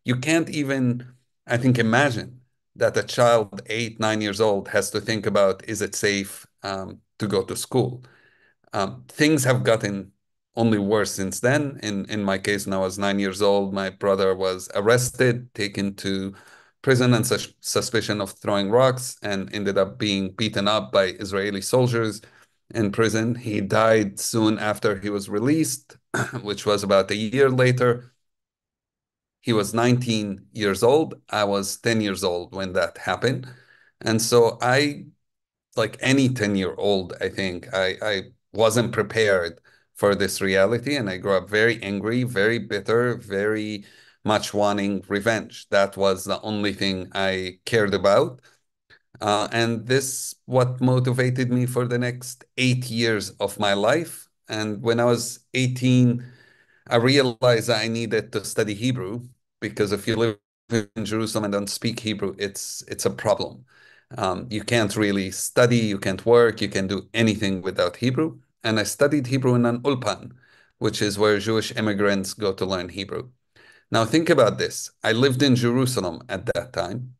you can't even, I think, imagine that a child 8, 9 years old has to think about, is it safe to go to school? Things have gotten only worse since then. In my case, when I was 9 years old, my brother was arrested, taken to prison on suspicion of throwing rocks, and ended up being beaten up by Israeli soldiers in prison. He died soon after he was released, which was about a year later. He was 19 years old. I was 10 years old when that happened. And so like any 10-year-old, I think I wasn't prepared for this reality. And I grew up very angry, very bitter, very much wanting revenge. That was the only thing I cared about. And this what motivated me for the next 8 years of my life. And when I was 18, I realized that I needed to study Hebrew, because if you live in Jerusalem and don't speak Hebrew, it's a problem. You can't really study, you can't work, you can't do anything without Hebrew. And I studied Hebrew in an ulpan, which is where Jewish immigrants go to learn Hebrew. Now think about this. I lived in Jerusalem at that time.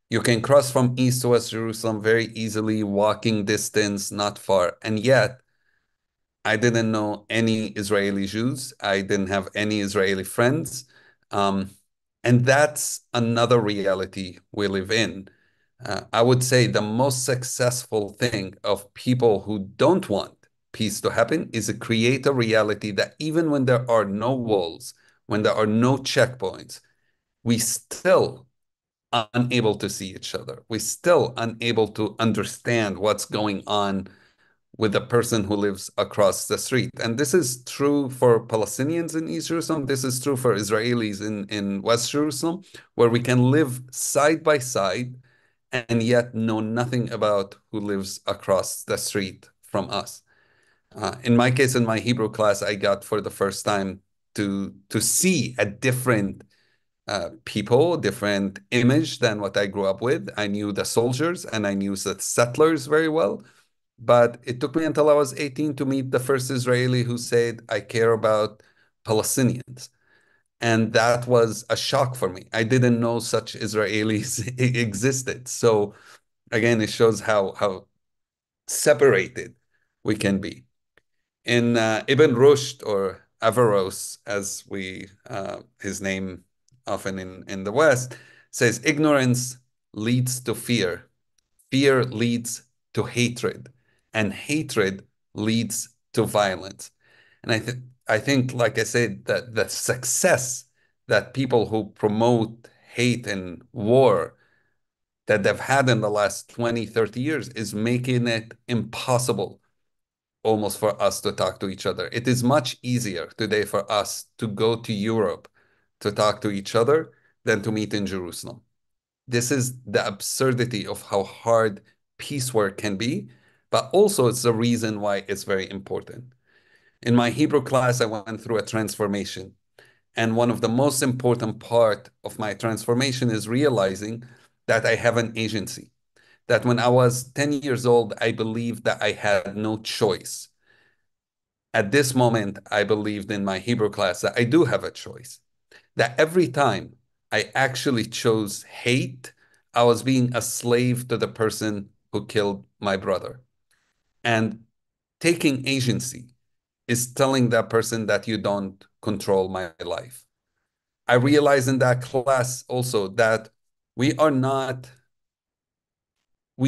You can cross from east to west Jerusalem very easily, walking distance, not far. And yet, I didn't know any Israeli Jews. I didn't have any Israeli friends. And that's another reality we live in. I would say the most successful thing of people who don't want peace to happen is to create a reality that even when there are no walls, when there are no checkpoints, we still are unable to see each other. We're still unable to understand what's going on with the person who lives across the street. And this is true for Palestinians in East Jerusalem. This is true for Israelis in West Jerusalem, where we can live side by side and yet know nothing about who lives across the street from us. In my case, in my Hebrew class, I got for the first time to see a different people, different image than what I grew up with. I knew the soldiers and I knew the settlers very well. But it took me until I was 18 to meet the first Israeli who said, I care about Palestinians. And that was a shock for me. I didn't know such Israelis existed. So again, it shows how separated we can be. In Ibn Rushd, or Averroes, as his name often in the West, says ignorance leads to fear. Fear leads to hatred, and hatred leads to violence. And I think, like I said, that the success that people who promote hate and war that they've had in the last 20, 30 years is making it impossible almost for us to talk to each other. It is much easier today for us to go to Europe to talk to each other than to meet in Jerusalem. This is the absurdity of how hard peace work can be, but also it's the reason why it's very important. In my Hebrew class, I went through a transformation. And one of the most important part of my transformation is realizing that I have an agency. That when I was 10 years old, I believed that I had no choice. At this moment, I believed in my Hebrew class that I do have a choice. That every time I actually chose hate. I was being a slave to the person who killed my brother. And taking agency is telling that person that you don't control my life. I realized in that class also that we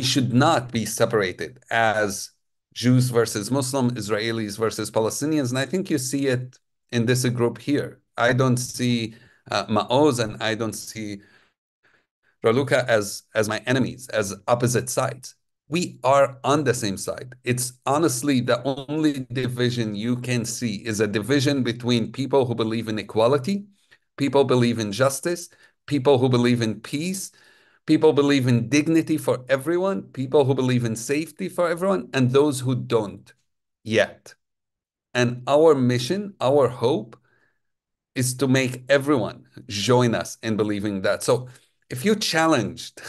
should not be separated as Jews versus Muslim, Israelis versus Palestinians. And I think you see it in this group here. I don't see Maoz and I don't see Raluca as my enemies, as opposite sides. We are on the same side. It's honestly the only division you can see is a division between people who believe in equality, people believe in justice, people who believe in peace, people believe in dignity for everyone, people who believe in safety for everyone, and those who don't yet. And our mission, our hope is to make everyone join us in believing that. So if you're challenged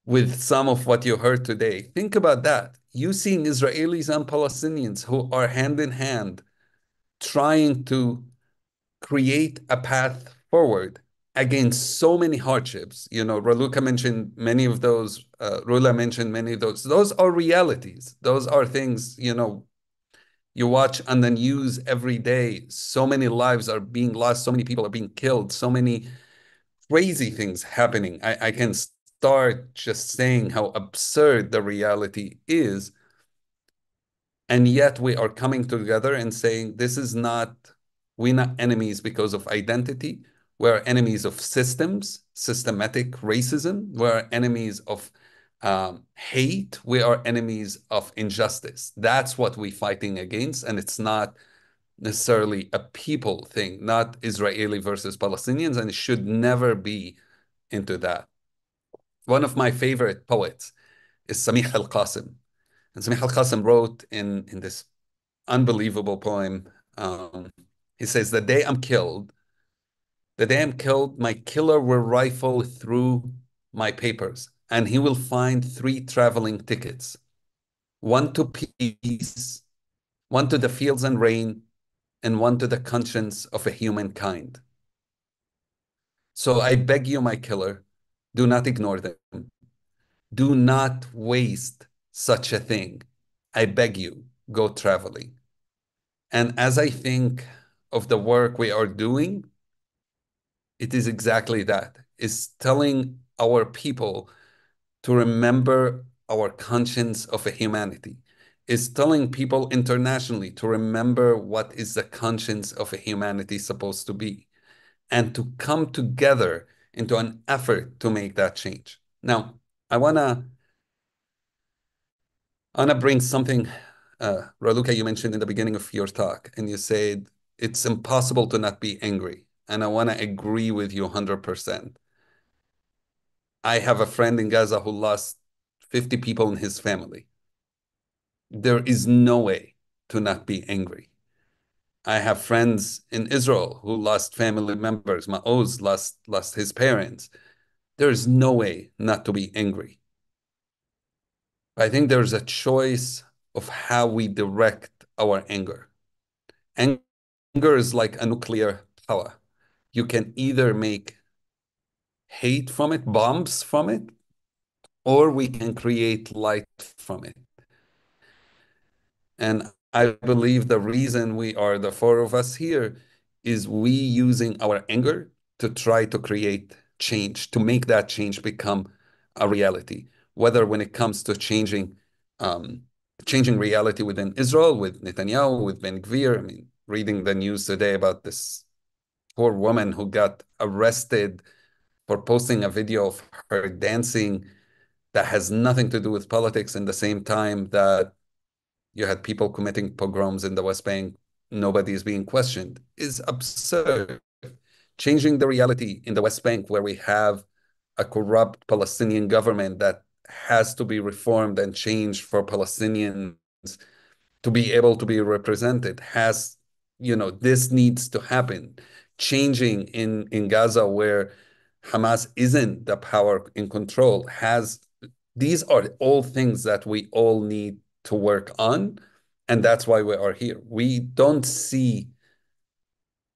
with some of what you heard today, think about that. You seeing Israelis and Palestinians who are hand in hand trying to create a path forward against so many hardships. Raluca mentioned many of those, Rula mentioned many of those. Those are realities. Those are things, you watch on the news every day. So many lives are being lost. So many people are being killed. So many crazy things happening. I can start just saying how absurd the reality is. And yet we are coming together and saying, we're not enemies because of identity. We're enemies of systems, systematic racism. We're enemies of hate. We are enemies of injustice. That's what we're fighting against. And it's not necessarily a people thing, not Israeli versus Palestinians, and it should never be into that. One of my favorite poets is Samih al-Qasim. And Samih al-Qasim wrote in this unbelievable poem, he says, the day I'm killed, my killer will rifle through my papers, and he will find 3 traveling tickets, one to peace, one to the fields and rain, and one to the conscience of a humankind. So I beg you, my killer, do not ignore them. Do not waste such a thing. I beg you, go traveling. And as I think of the work we are doing, it is exactly that. It's telling our people to remember our conscience of a humanity. It's telling people internationally to remember what is the conscience of a humanity supposed to be, and to come together into an effort to make that change. Now, I wanna bring something, Raluca, you mentioned in the beginning of your talk, and you said it's impossible to not be angry. And I wanna agree with you 100%. I have a friend in Gaza who lost 50 people in his family. There is no way to not be angry. I have friends in Israel who lost family members. Maoz lost his parents. There is no way not to be angry. I think there's a choice of how we direct our anger. Anger is like a nuclear power. You can either make hate from it, bombs from it, or we can create light from it. And I believe the reason we are the 4 of us here is we using our anger to try to create change, to make that change become a reality. Whether when it comes to changing reality within Israel, with Netanyahu, with Ben Gvir. I mean, reading the news today about this poor woman who got arrested for posting a video of her dancing that has nothing to do with politics, in the same time that you had people committing pogroms in the West Bank, nobody is being questioned, is absurd. Changing the reality in the West Bank, where we have a corrupt Palestinian government that has to be reformed and changed for Palestinians to be able to be represented, this needs to happen. Changing in Gaza, where Hamas isn't the power in control, these are all things that we all need to work on, and that's why we are here. We don't see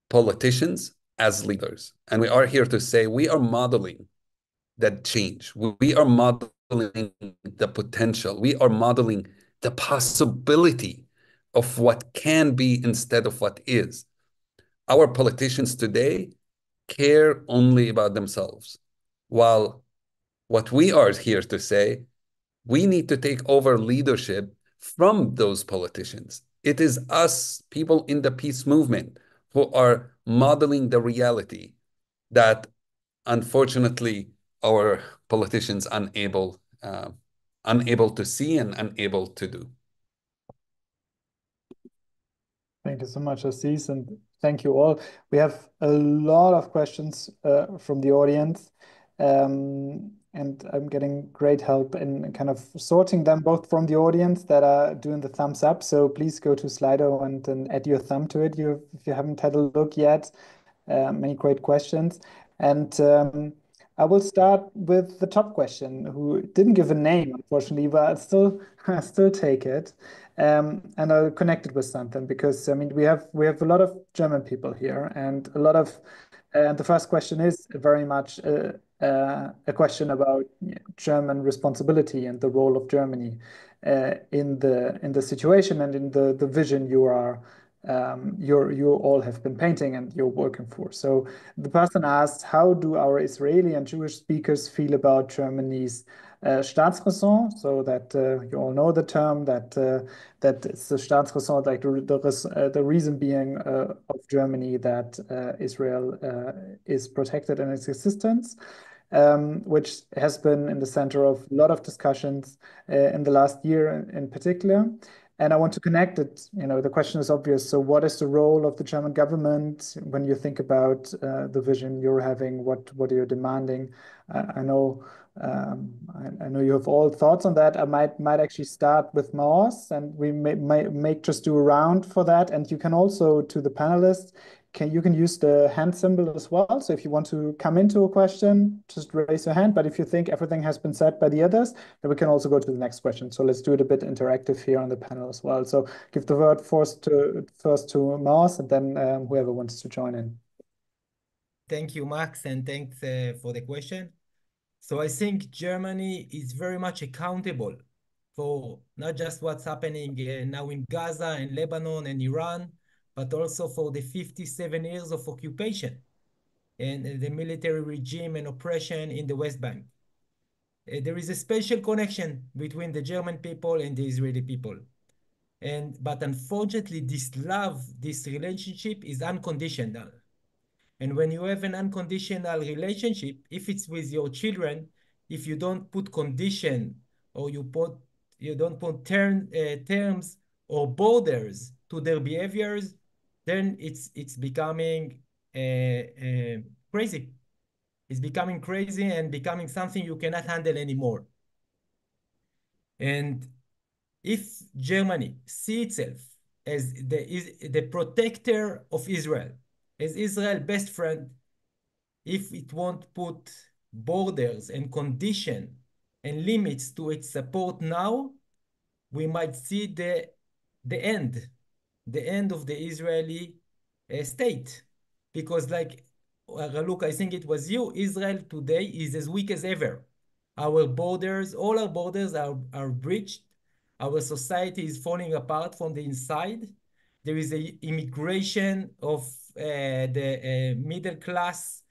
politicians as leaders. And we are here to say we are modeling that change. We are modeling the potential. We are modeling the possibility of what can be instead of what is. Our politicians today care only about themselves, while what we are here to say, we need to take over leadership from those politicians. It is us, people in the peace movement, who are modeling the reality that unfortunately our politicians unable to see and unable to do. Thank you so much, Aziz, and thank you all. We have a lot of questions from the audience, and I'm getting great help in kind of sorting them, both from the audience that are doing the thumbs up. So please go to Slido and add your thumb to it if you haven't had a look yet. Many great questions. And I will start with the top question, who didn't give a name, unfortunately, but I still take it. And I'll connect it with something, because I mean we have a lot of German people here, and a lot of the first question is very much a question about German responsibility and the role of Germany in the situation and in the vision you all have been painting and you're working for. So the person asked, how do our Israeli and Jewish speakers feel about Germany's Staatsräson? So that you all know the term, that it's the Staatsräson, like the reason being of Germany that Israel is protected in its existence. Which has been in the center of a lot of discussions in the last year in particular. And I want to connect it, the question is obvious. So what is the role of the German government when you think about the vision you're having? What are you demanding? I know you have all thoughts on that. I might actually start with Maoz, and we may just do a round for that. And you can also, to the panelists, you can use the hand symbol as well. So if you want to come into a question, just raise your hand. But if you think everything has been said by the others, then we can also go to the next question. So let's do it a bit interactive here on the panel as well. So give the word first to Maoz, and then whoever wants to join in. Thank you, Max, and thanks for the question. So I think Germany is very much accountable for not just what's happening now in Gaza and Lebanon and Iran, but also for the 57 years of occupation and the military regime and oppression in the West Bank. There is a special connection between the German people and the Israeli people. But unfortunately, this relationship is unconditional. And when you have an unconditional relationship, if it's with your children, if you don't put condition or you don't put terms or borders to their behaviors, then it's becoming crazy. It's becoming crazy and becoming something you cannot handle anymore. And if Germany sees itself as the protector of Israel, as Israel's best friend, if it won't put borders and condition and limits to its support now, we might see the end of the Israeli state. Because like Raluca, I think it was you, Israel today is as weak as ever. All our borders are breached. Our society is falling apart from the inside. There is an immigration of the middle class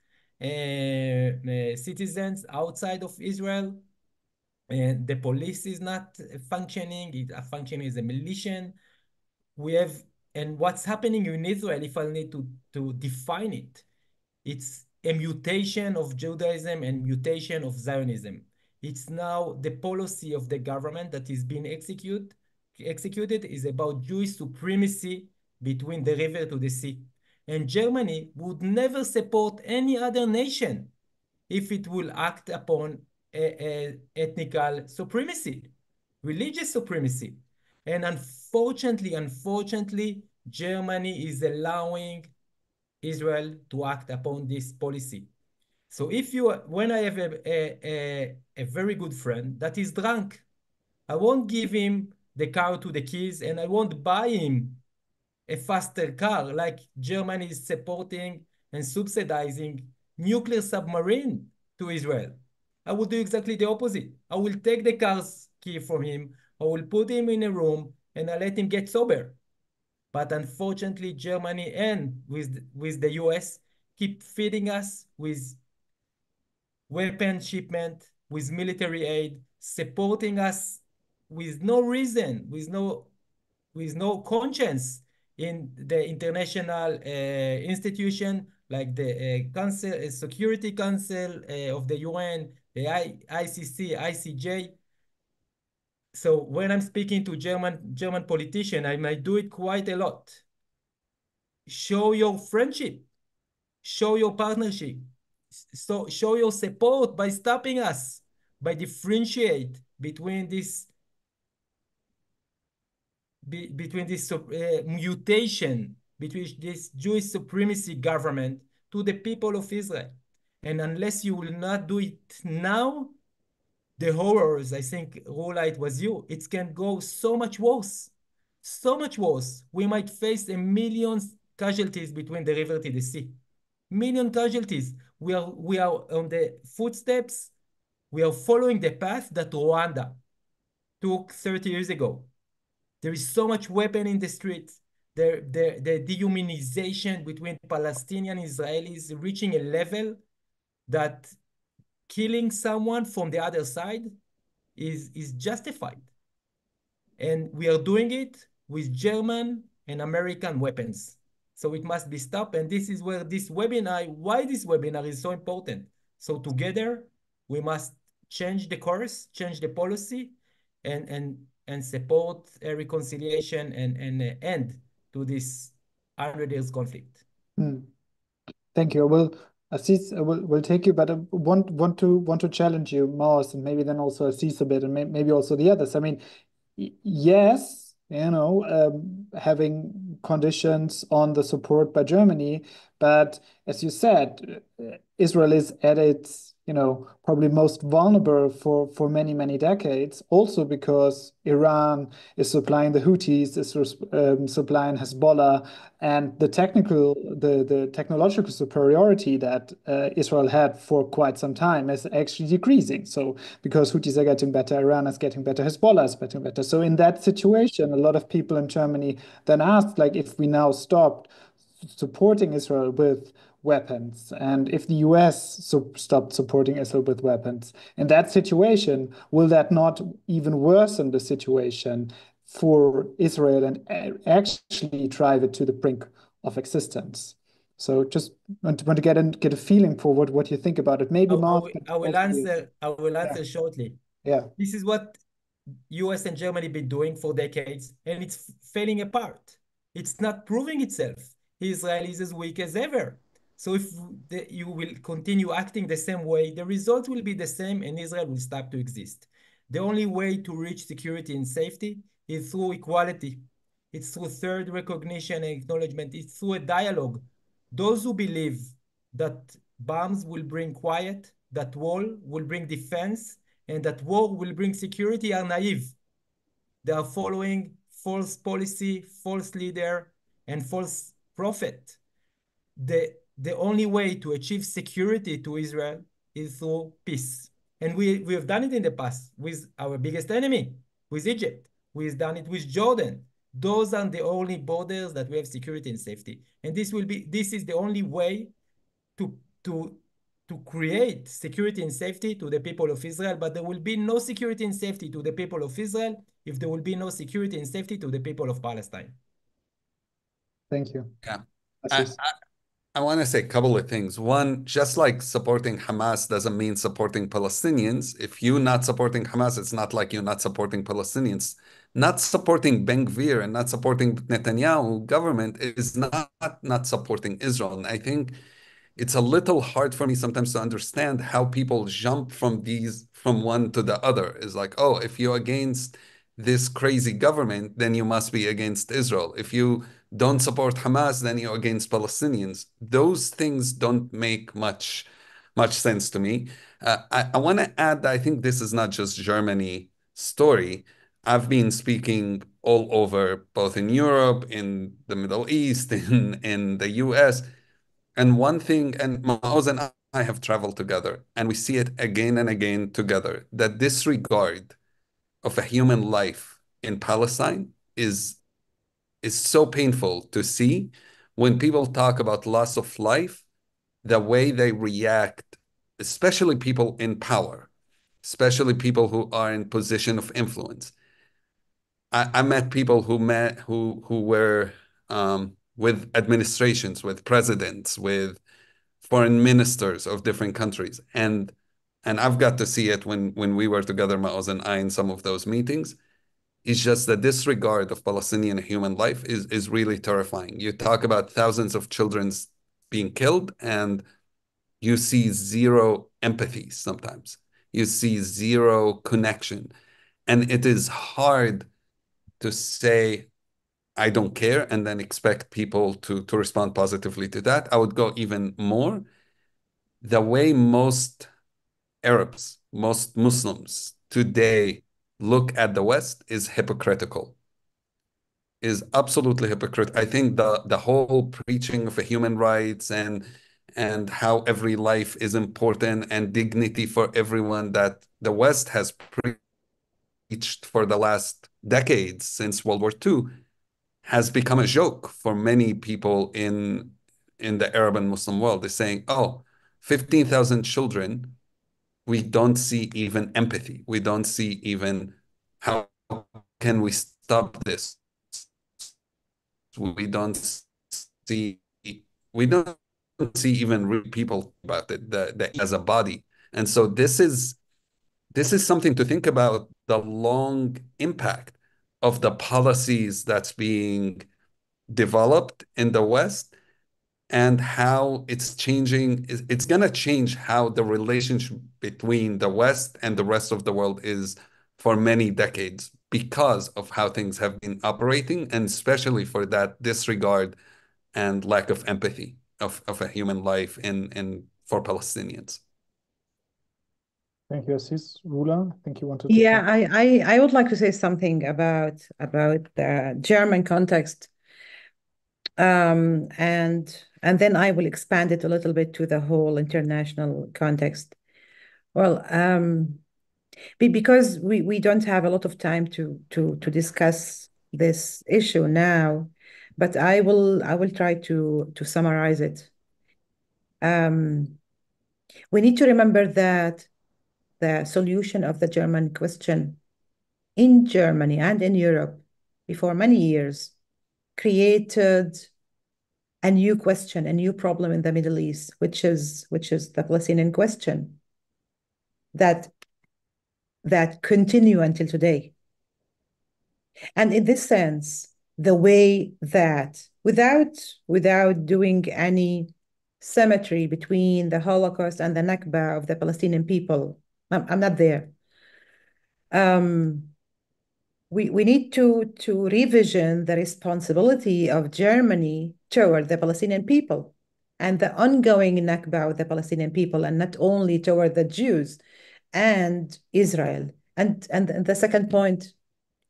citizens outside of Israel. And the police is not functioning. It's functioning as a militia. And what's happening in Israel, if I need to define it, it's a mutation of Judaism and mutation of Zionism. It's now the policy of the government that is being executed is about Jewish supremacy between the river to the sea. And Germany would never support any other nation if it will act upon ethnical supremacy, religious supremacy. And unfortunately, Germany is allowing Israel to act upon this policy. So when I have a very good friend that is drunk, I won't give him the car to the kids, and I won't buy him a faster car like Germany is supporting and subsidizing nuclear submarine to Israel. I will do exactly the opposite. I will take the car's key from him, I will put him in a room, and I let him get sober. But unfortunately, Germany and with the US keep feeding us with weapon shipment, with military aid, supporting us with no reason, with no conscience in the international institution like the Security Council of the UN, the ICC, ICJ. So when I'm speaking to German politician, I might do it quite a lot. Show your friendship, show your partnership, so show your support by stopping us, by differentiate between this mutation between this Jewish supremacy government to the people of Israel. And unless you will not do it now, the horrors, I think, Rula, it was you, it can go so much worse. So much worse. We might face 1 million casualties between the river to the sea. Million casualties. We are on the footsteps. We are following the path that Rwanda took 30 years ago. There is so much weapon in the streets. The dehumanization between Palestinian and Israelis reaching a level that killing someone from the other side is justified. And we are doing it with German and American weapons. So it must be stopped. And this is where why this webinar is so important. So together, we must change the course, change the policy, and support a reconciliation and an end to this 100 years conflict. Thank you. Well, Aziz, will take you, but I want to challenge you, Maoz, and maybe then also Aziz a bit, and maybe also the others. I mean, yes, having conditions on the support by Germany, but as you said, Israel is at its probably most vulnerable for many, many decades, also because Iran is supplying the Houthis, is supplying Hezbollah, and the technological superiority that Israel had for quite some time is actually decreasing. So because Houthis are getting better, Iran is getting better, Hezbollah is getting better. So in that situation, a lot of people in Germany then asked, like, if we now stopped supporting Israel with weapons, and if the US stopped supporting Israel with weapons, in that situation, will that not even worsen the situation for Israel and actually drive it to the brink of existence? So just want to get a feeling for what you think about it. Maybe I will answer shortly. Yeah. This is what US and Germany been doing for decades, and it's falling apart. It's not proving itself. Israel is as weak as ever. So if you will continue acting the same way, the result will be the same and Israel will stop to exist. The only way to reach security and safety is through equality. It's through third recognition and acknowledgement. It's through a dialogue. Those who believe that bombs will bring quiet, that wall will bring defense, and that war will bring security are naive. They are following false policy, false leader, and false prophet. The only way to achieve security to Israel is through peace. And we have done it in the past with our biggest enemy, with Egypt. We've done it with Jordan. Those are the only borders that we have security and safety. And this is the only way to create security and safety to the people of Israel, but there will be no security and safety to the people of Israel if there will be no security and safety to the people of Palestine. Thank you. Yeah. I want to say a couple of things. One, just like supporting Hamas doesn't mean supporting Palestinians. If you're not supporting Hamas, it's not like you're not supporting Palestinians. Not supporting Ben Gvir and not supporting Netanyahu government is not supporting Israel. And I think it's a little hard for me sometimes to understand how people jump from one to the other. It's like, oh, if you're against this crazy government, then you must be against Israel. If you don't support Hamas, then you're against Palestinians. Those things don't make much sense to me. I want to add that I think this is not just Germany story. I've been speaking all over, both in Europe, in the Middle East, in the US. And one thing, and Maoz and I have traveled together, and we see it again and again together, that disregard of a human life in Palestine is so painful to see. When people talk about loss of life, the way they react, especially people in power, especially people who are in position of influence. I met people who were with administrations, with presidents, with foreign ministers of different countries, and I've got to see it when we were together, Maoz and I, in some of those meetings. It's just the disregard of Palestinian human life is really terrifying. You talk about thousands of children being killed, and you see zero empathy sometimes. You see zero connection. And it is hard to say, I don't care, and then expect people to respond positively to that. I would go even more. The way most Arabs, most Muslims today look at the West is hypocritical, is absolutely hypocritical. I think the whole preaching of human rights and how every life is important and dignity for everyone that the West has preached for the last decades since World War II has become a joke for many people in the Arab and Muslim world. They're saying, oh, 15,000 children, we don't see even empathy. We don't see even how can we stop this? We don't see even real people about it as a body. And so this is something to think about, the long impact of the policies that's being developed in the West and how it's changing. It's going to change how the relationship between the West and the rest of the world is for many decades because of how things have been operating, and especially for that disregard and lack of empathy of a human life for Palestinians. Thank you, Aziz. Rula, I think you wanted to Yeah, comment. I would like to say something about the German context, and then I will expand it a little bit to the whole international context. Well, because we don't have a lot of time to discuss this issue now, but I will try to summarize it. We need to remember that the solution of the German question in Germany and in Europe before many years created a new question, a new problem in the Middle East, which is the Palestinian question that continue until today. And in this sense, the way that without doing any symmetry between the Holocaust and the Nakba of the Palestinian people, I'm not there. We need to revision the responsibility of Germany toward the Palestinian people and the ongoing Nakba of the Palestinian people, and not only toward the Jews and Israel. And the second point,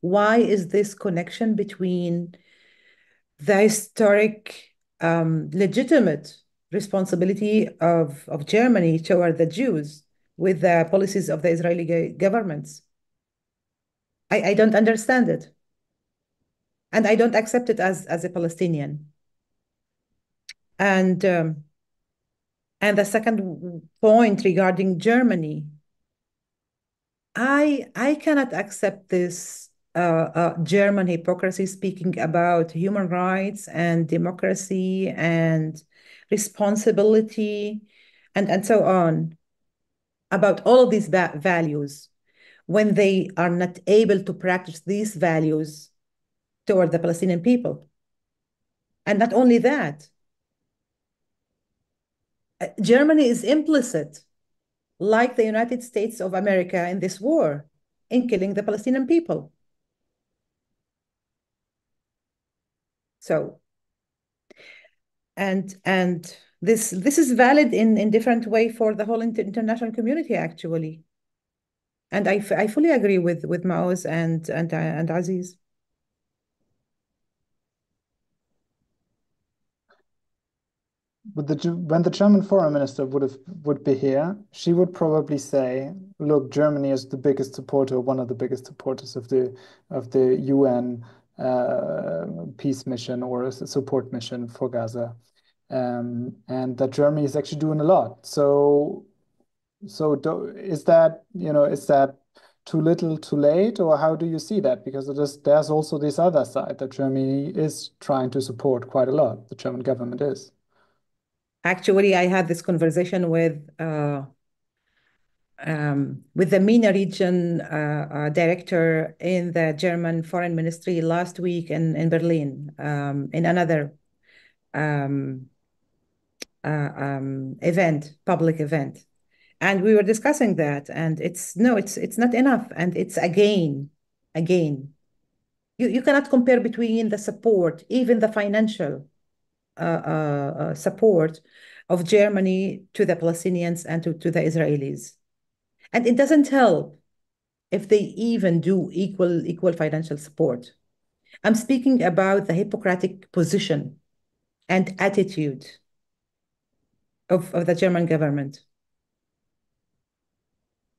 why is this connection between the historic legitimate responsibility of Germany toward the Jews with the policies of the Israeli governments? I don't understand it. And I don't accept it as a Palestinian. And the second point regarding Germany, I cannot accept this German hypocrisy speaking about human rights and democracy and responsibility and so on, about all of these values, when they are not able to practice these values toward the Palestinian people. And not only that, Germany is implicit, like the United States of America in this war, in killing the Palestinian people. So, and this is valid in different way for the whole international community, actually. And I fully agree with Maoz and Aziz. when the German foreign minister would be here, she would probably say, "Look, Germany is the biggest supporter, one of the biggest supporters of the UN peace mission or support mission for Gaza, and that Germany is actually doing a lot." Is that too little, too late, or how do you see that? Because there's also this other side that Germany is trying to support quite a lot. The German government is. Actually, I had this conversation with the MENA region director in the German Foreign Ministry last week in Berlin, in another public event. And we were discussing that, and it's not enough. And it's again, you cannot compare between the support, even the financial support of Germany to the Palestinians and to the Israelis. And it doesn't help if they even do equal financial support. I'm speaking about the Hippocratic position and attitude of the German government.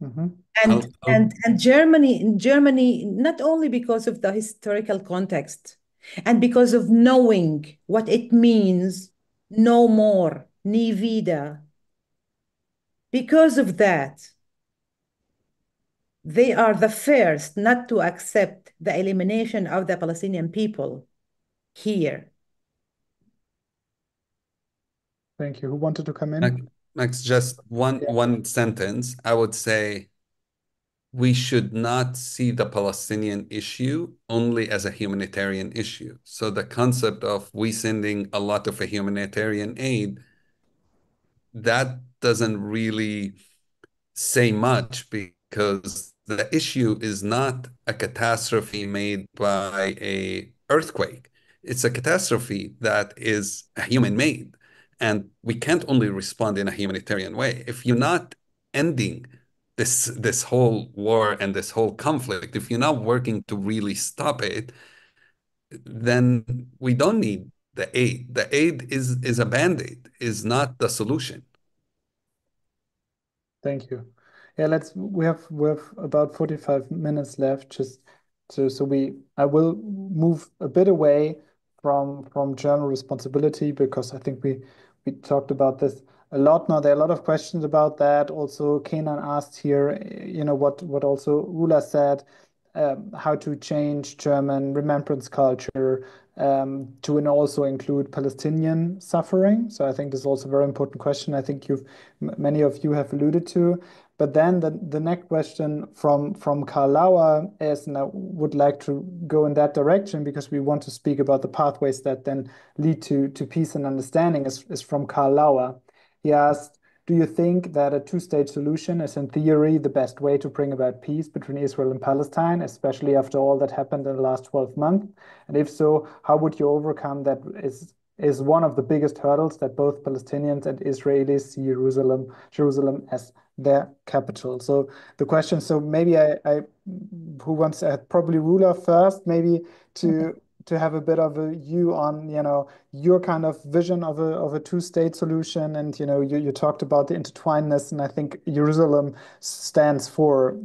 Mm-hmm. And Germany, not only because of the historical context and because of knowing what it means, no more, nie wieder. Because of that, they are the first not to accept the elimination of the Palestinian people here. Thank you. Who wanted to come in? Max, just one sentence. I would say we should not see the Palestinian issue only as a humanitarian issue. So the concept of we sending a lot of a humanitarian aid, that doesn't really say much, because the issue is not a catastrophe made by an earthquake. It's a catastrophe that is a human-made. And we can't only respond in a humanitarian way. If you're not ending this whole war and this whole conflict, if you're not working to really stop it, then we don't need the aid. The aid is a band-aid, is not the solution. Thank you. Yeah, we have about 45 minutes left. I will move a bit away from German responsibility, because I think we talked about this a lot now. There are a lot of questions about that. Also, Kenan asked here, what also Rula said, how to change German remembrance culture to also include Palestinian suffering. So I think this is also a very important question. I think many of you have alluded to. But then the next question from Karl Lauer is, and I would like to go in that direction because we want to speak about the pathways that then lead to peace and understanding, is from Karl Lauer. He asked, do you think that a two-state solution is in theory the best way to bring about peace between Israel and Palestine, especially after all that happened in the last 12 months? And if so, how would you overcome that is one of the biggest hurdles that both Palestinians and Israelis see Jerusalem as their capital? So the question, so maybe who wants probably Rula first, maybe to have a bit of a view on, your kind of vision of a two-state solution. And, you talked about the intertwinedness, and I think Jerusalem stands for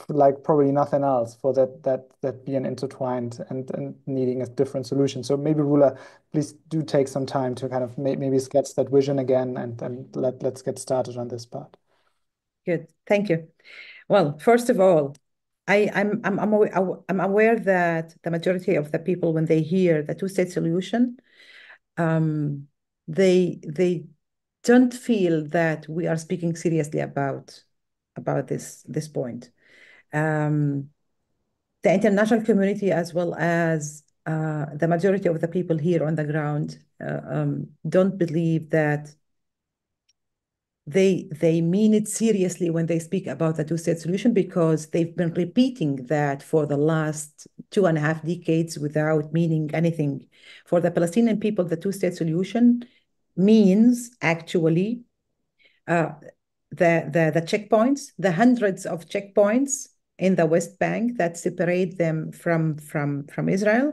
like probably nothing else, for that being intertwined and needing a different solution. So maybe Rula, please do take some time to kind of maybe sketch that vision again, and let's get started on this part. Good, thank you. Well, first of all, I'm aware that the majority of the people, when they hear the two-state solution, they don't feel that we are speaking seriously about this point. The international community, as well as the majority of the people here on the ground, don't believe that they mean it seriously when they speak about the two-state solution, because they've been repeating that for the last 2.5 decades without meaning anything. For the Palestinian people, the two-state solution means actually the checkpoints, the hundreds of checkpoints in the West Bank that separate them from Israel.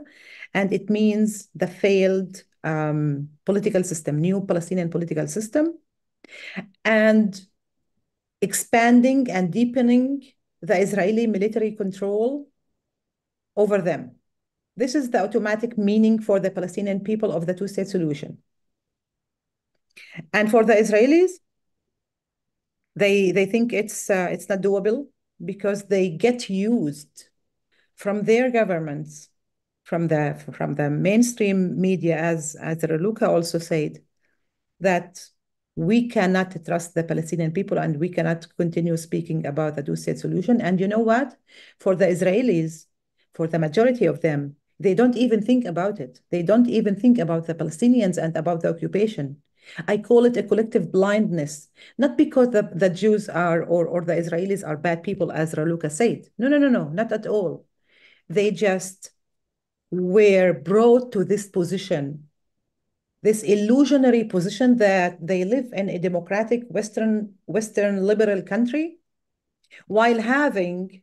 And it means the failed political system, new Palestinian political system, and expanding and deepening the Israeli military control over them. This is the automatic meaning for the Palestinian people of the two-state solution. And for the Israelis, they think it's not doable because they get used from their governments, from the mainstream media, as Raluca also said, that we cannot trust the Palestinian people and we cannot continue speaking about the two-state solution. And you know what? For the Israelis, for the majority of them, they don't even think about it. They don't even think about the Palestinians and about the occupation. I call it a collective blindness, not because the Jews are or the Israelis are bad people, as Raluca said. No, not at all. They just were brought to this position, this illusionary position that they live in a democratic Western liberal country while having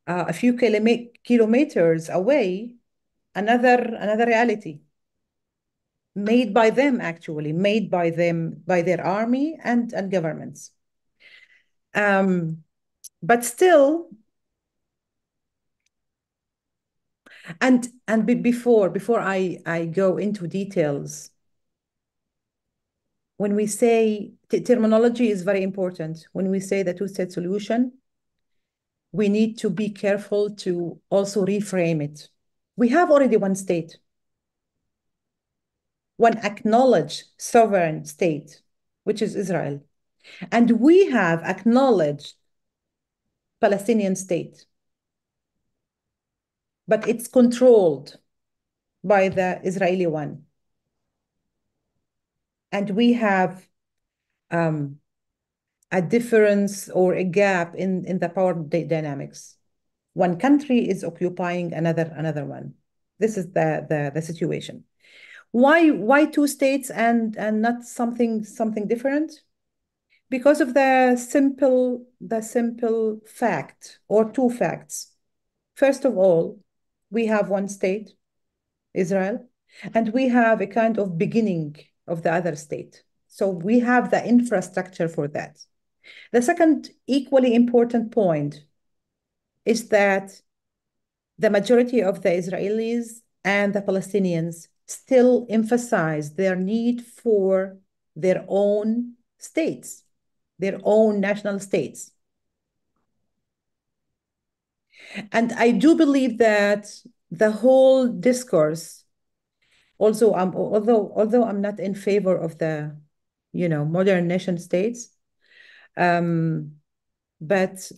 a few kilometers away another reality made by them, actually, made by them, by their army and governments. But still, and before I go into details, when we say terminology is very important. When we say the two-state solution, we need to be careful to also reframe it. We have already one state, one acknowledged sovereign state, which is Israel. And we have acknowledged Palestinian state, but it's controlled by the Israeli one. And we have a difference or a gap in the power dynamics. One country is occupying another one. This is the situation. Why two states and not something different? Because of the simple fact, or two facts. First of all, we have one state, Israel, and we have a kind of beginning of the other state. So we have the infrastructure for that. The second equally important point is that the majority of the Israelis and the Palestinians still emphasize their need for their own states, their own national states. And I do believe that the whole discourse, although I'm not in favor of the, modern nation states, but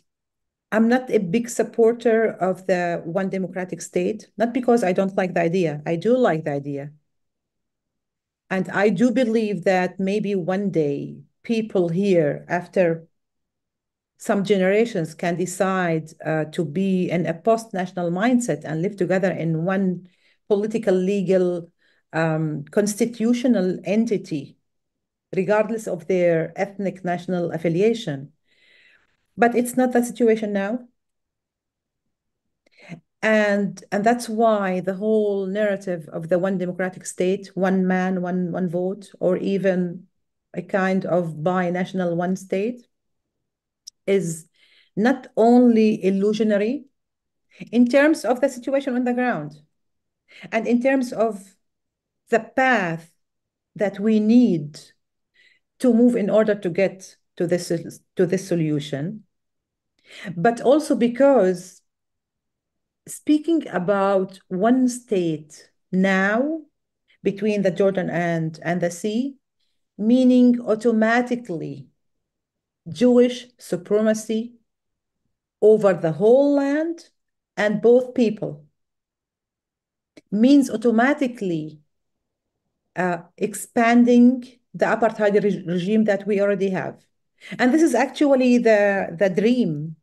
I'm not a big supporter of the one democratic state, not because I don't like the idea. I do like the idea. And I do believe that maybe one day people here, after some generations, can decide to be in a post-national mindset and live together in one political, legal, constitutional entity, regardless of their ethnic national affiliation. But it's not the situation now. And that's why the whole narrative of the one democratic state, one man, one vote, or even a kind of binational one state, is not only illusionary in terms of the situation on the ground and in terms of the path that we need to move in order to get to this solution, but also because speaking about one state now between the Jordan and the sea, meaning automatically Jewish supremacy over the whole land and both people, means automatically expanding the apartheid regime that we already have. And this is actually the dream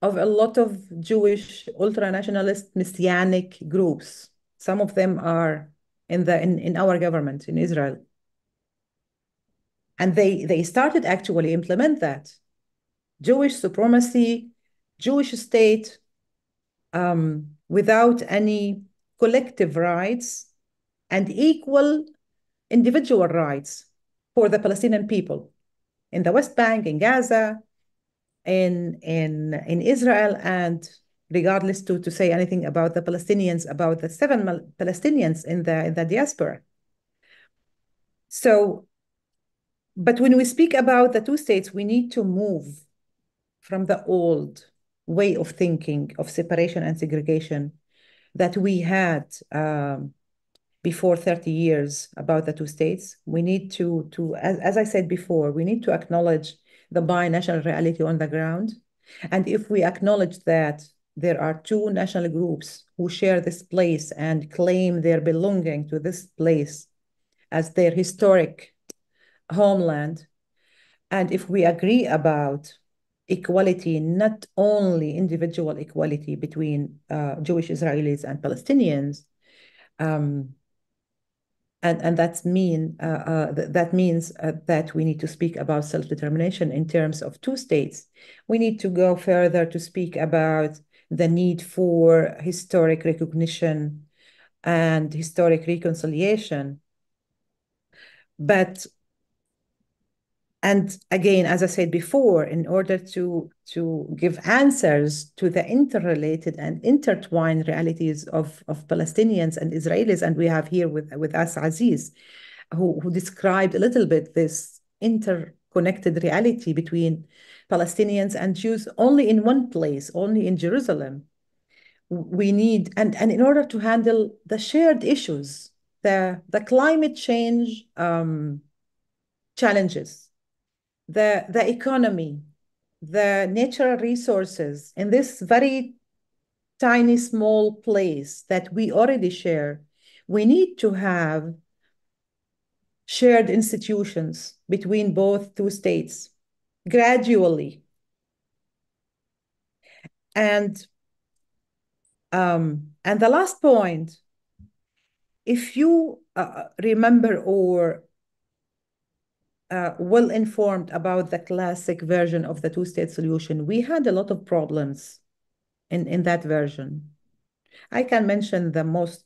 of a lot of Jewish ultra-nationalist messianic groups. Some of them are in our government in Israel. And they started actually implement that. Jewish supremacy, Jewish state, without any collective rights and equal individual rights for the Palestinian people in the West Bank, in Gaza, in Israel, and regardless to say anything about the Palestinians, about the 7 Palestinians in the diaspora. So, but when we speak about the 2 states, we need to move from the old way of thinking of separation and segregation that we had before 30 years about the 2 states. We need to as I said before, we need to acknowledge the binational reality on the ground. And if we acknowledge that there are 2 national groups who share this place and claim their belonging to this place as their historic homeland, and if we agree about equality, not only individual equality between Jewish Israelis and Palestinians, and that means that we need to speak about self-determination in terms of 2 states. We need to go further to speak about the need for historic recognition and historic reconciliation. And again, as I said before, in order to give answers to the interrelated and intertwined realities of Palestinians and Israelis, and we have here with us Aziz, who described a little bit this interconnected reality between Palestinians and Jews only in one place, only in Jerusalem. We need, and in order to handle the shared issues, the climate change challenges, the economy, the natural resources in this very tiny, small place that we already share, we need to have shared institutions between both 2 states gradually. And the last point, if you remember or well informed about the classic version of the 2-state solution, we had a lot of problems in that version. I can mention the most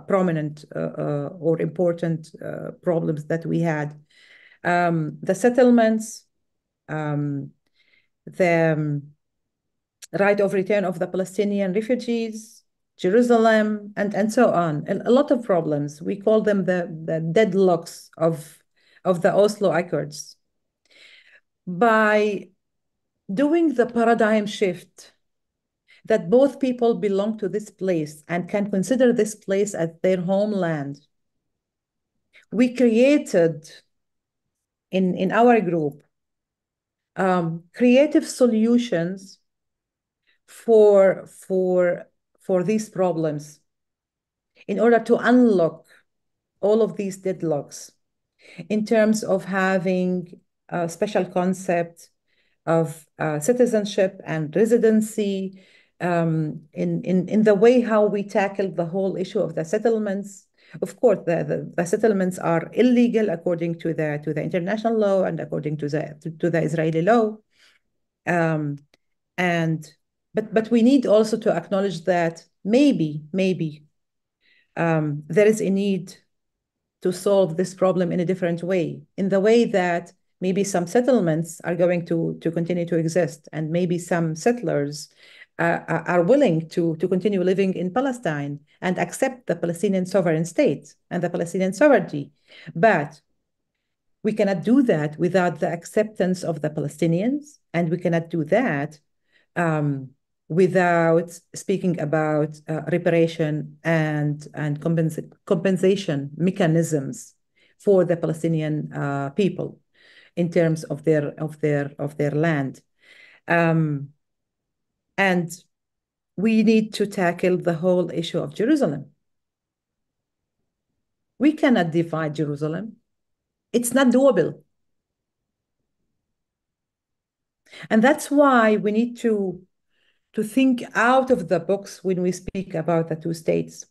prominent or important problems that we had. The settlements, the right of return of the Palestinian refugees, Jerusalem, and so on. A lot of problems. We call them the deadlocks of the Oslo Accords. By doing the paradigm shift that both people belong to this place and can consider this place as their homeland, we created in our group creative solutions for these problems in order to unlock all of these deadlocks in terms of having a special concept of citizenship and residency, in the way how we tackle the whole issue of the settlements. Of course, the settlements are illegal according to the international law and according to the Israeli law. But we need also to acknowledge that maybe there is a need to solve this problem in a different way, in the way that maybe some settlements are going to continue to exist, and maybe some settlers are willing to continue living in Palestine and accept the Palestinian sovereign state and the Palestinian sovereignty. But we cannot do that without the acceptance of the Palestinians, and we cannot do that without speaking about reparation and compensation mechanisms for the Palestinian people in terms of their land. And we need to tackle the whole issue of Jerusalem. We cannot divide Jerusalem. It's not doable. And that's why we need to think out of the box when we speak about the 2 states.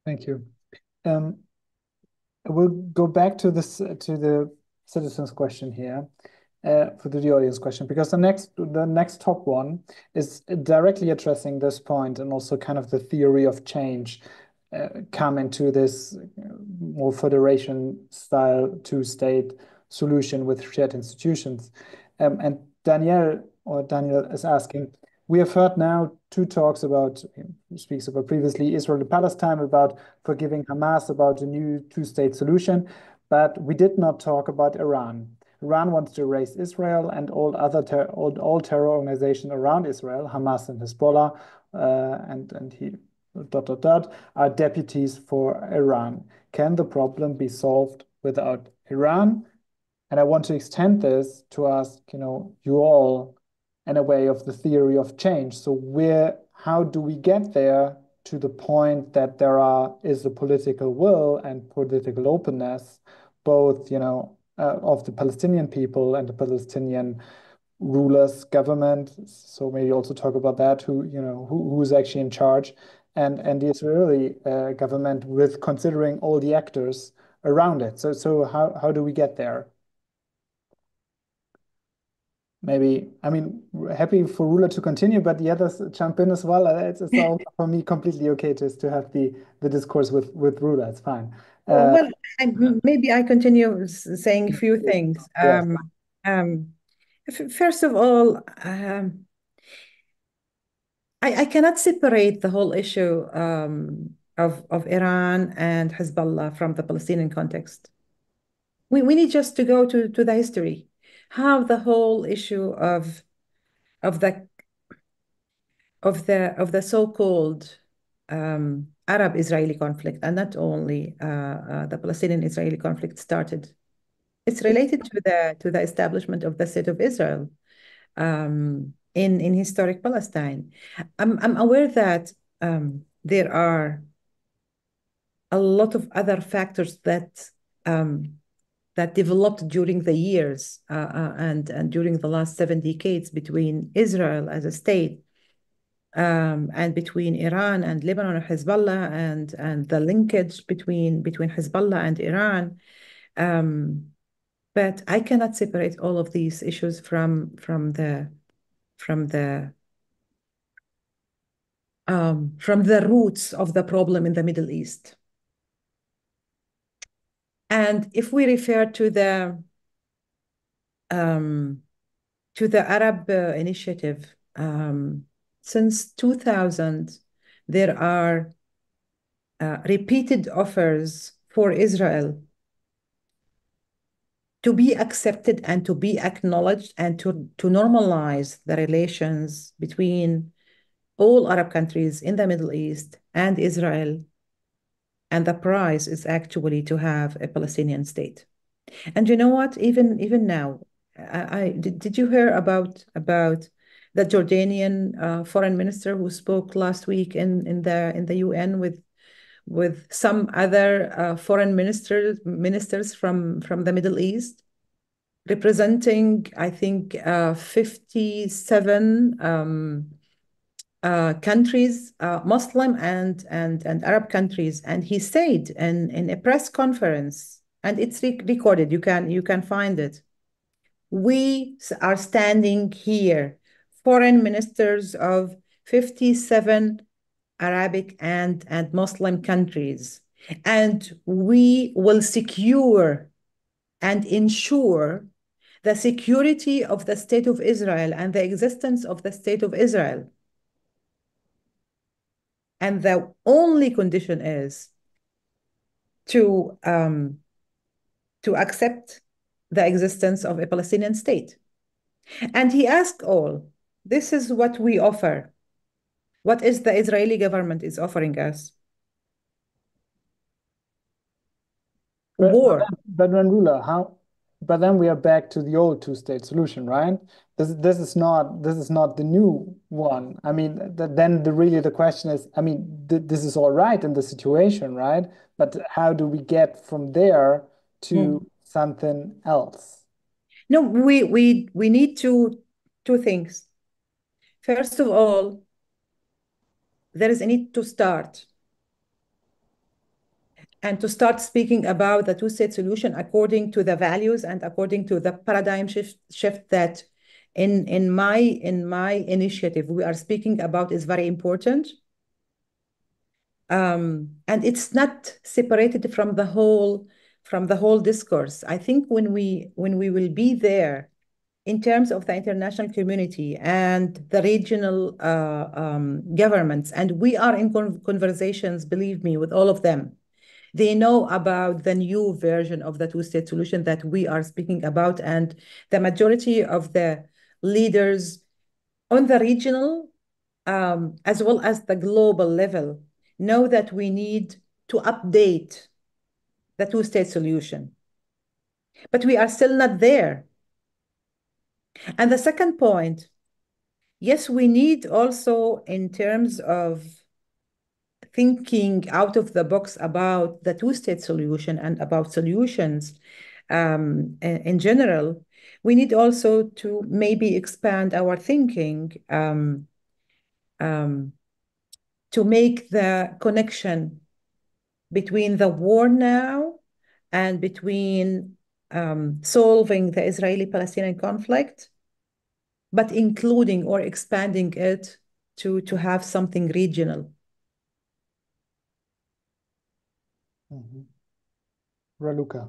Thank you. We'll go back to the citizens' question here. for the audience question, because the next top one is directly addressing this point and also kind of the theory of change come into this more federation style two-state solution with shared institutions. And Daniel is asking, we have heard now two talks about, speaks about previously Israel-Palestine, about forgiving Hamas, about a new two-state solution, but we did not talk about Iran. Iran wants to erase Israel and all terror organizations around Israel, Hamas and Hezbollah, and he ... are deputies for Iran. Can the problem be solved without Iran? And I want to extend this to ask, you all, in a way of the theory of change. So how do we get there to the point that there is a political will and political openness, both, of the Palestinian people and the Palestinian rulers, government. So maybe also talk about that, who's actually in charge, and the Israeli government, with considering all the actors around it. So how do we get there? Maybe, happy for Rula to continue, but the others jump in as well. It's all for me completely okay just to have the discourse with Rula. It's fine. Well, maybe I continue saying a few things. Yes. First of all, I cannot separate the whole issue of Iran and Hezbollah from the Palestinian context. We need just to go to the history, how the whole issue of the so-called Arab-Israeli conflict, and not only the Palestinian-Israeli conflict, started. It's related to the establishment of the State of Israel in historic Palestine. I'm aware that there are a lot of other factors that developed during the years and during the last 7 decades between Israel as a state and between Iran and Lebanon or Hezbollah and the linkage between Hezbollah and Iran. But I cannot separate all of these issues from the roots of the problem in the Middle East. And if we refer to the Arab Initiative, since 2000, there are repeated offers for Israel to be accepted and to be acknowledged and to normalize the relations between all Arab countries in the Middle East and Israel. And the price is actually to have a Palestinian state. And you know what? Even now, did you hear about the Jordanian foreign minister who spoke last week in the UN with some other foreign ministers from the Middle East, representing, I think, 57 countries, Muslim and Arab countries. And he said in a press conference, and it's recorded, you can find it, we are standing here, foreign ministers of 57 Arabic and Muslim countries, and we will secure and ensure the security of the State of Israel and the existence of the State of Israel. And the only condition is to accept the existence of a Palestinian state. And he asked all, this is what we offer. What is the Israeli government is offering us? War. But then, Rula, but then we are back to the old two-state solution, right? This is not the new one. Then the question is, this is all right in the situation, right? But how do we get from there to something else? No, we need two things. First of all, there is a need to start. and to start speaking about the two-state solution according to the values and according to the paradigm shift that in my initiative we are speaking about is very important. And it's not separated from the whole discourse. I think when we will be there in terms of the international community and the regional governments, and we are in conversations, believe me, with all of them. They know about the new version of the two-state solution that we are speaking about, and the majority of the leaders on the regional as well as the global level know that we need to update the two-state solution. But we are still not there. And the second point, yes, we need also, in terms of thinking out of the box about the two-state solution and about solutions in general, we need also to maybe expand our thinking to make the connection between the war now and between solving the Israeli-Palestinian conflict, but including or expanding it to have something regional. Raluca.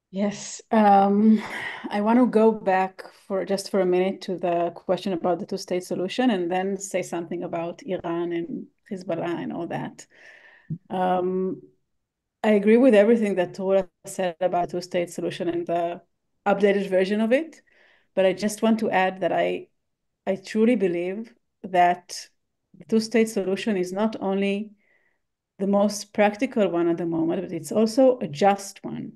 Yes, I want to go back for a minute to the question about the two-state solution, and then say something about Iran and Hezbollah and all that. I agree with everything that Rula said about the two-state solution and the updated version of it, but I just want to add that I truly believe that the two-state solution is not only the most practical one at the moment, but it's also a just one,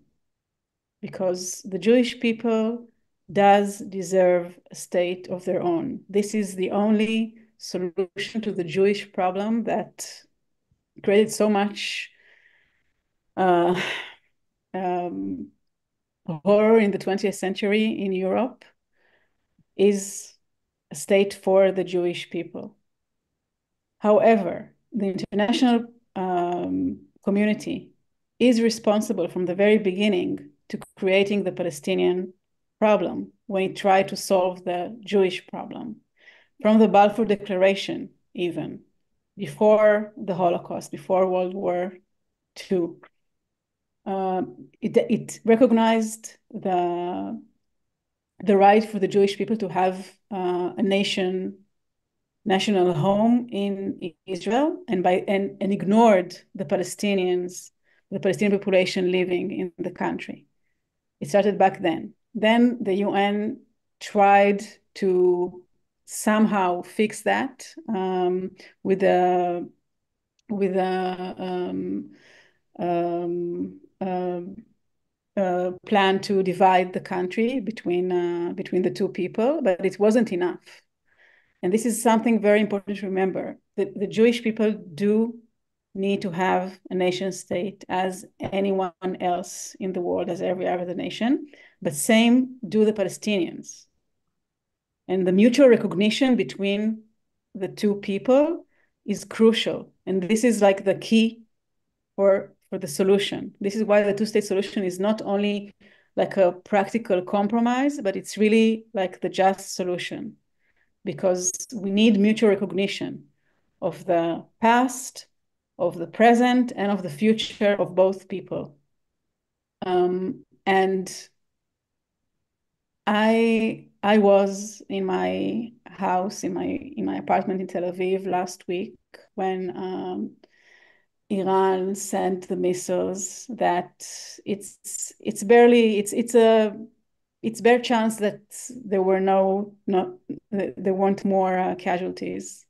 because the Jewish people does deserve a state of their own. This is the only solution to the Jewish problem that created so much horror in the 20th century in Europe, is a state for the Jewish people. However, the international community is responsible from the very beginning to creating the Palestinian problem when it tried to solve the Jewish problem. From the Balfour Declaration, even before the Holocaust, before World War II, it recognized the right for the Jewish people to have a national home in Israel, and ignored the Palestinians, the Palestinian population living in the country. It started back then. Then the UN tried to somehow fix that with a plan to divide the country between the two people, but it wasn't enough. And this is something very important to remember, that the Jewish people do need to have a nation state as anyone else in the world, as every other nation, but same do the Palestinians. And the mutual recognition between the two people is crucial. And this is like the key for the solution. This is why the two-state solution is not only like a practical compromise, but it's really like the just solution, because we need mutual recognition of the past, of the present, and of the future of both people. And I was in my house, in my apartment in Tel Aviv last week when Iran sent the missiles that it's bare chance that there weren't more casualties.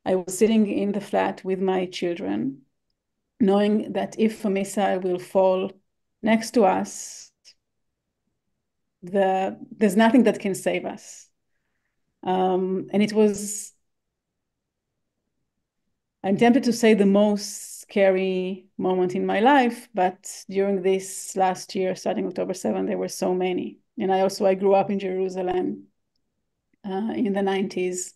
I was sitting in the flat with my children, knowing that if a missile will fall next to us, there's nothing that can save us. And it was, I'm tempted to say, the most scary moment in my life, but during this last year, starting October 7th, there were so many. And I grew up in Jerusalem in the 90s.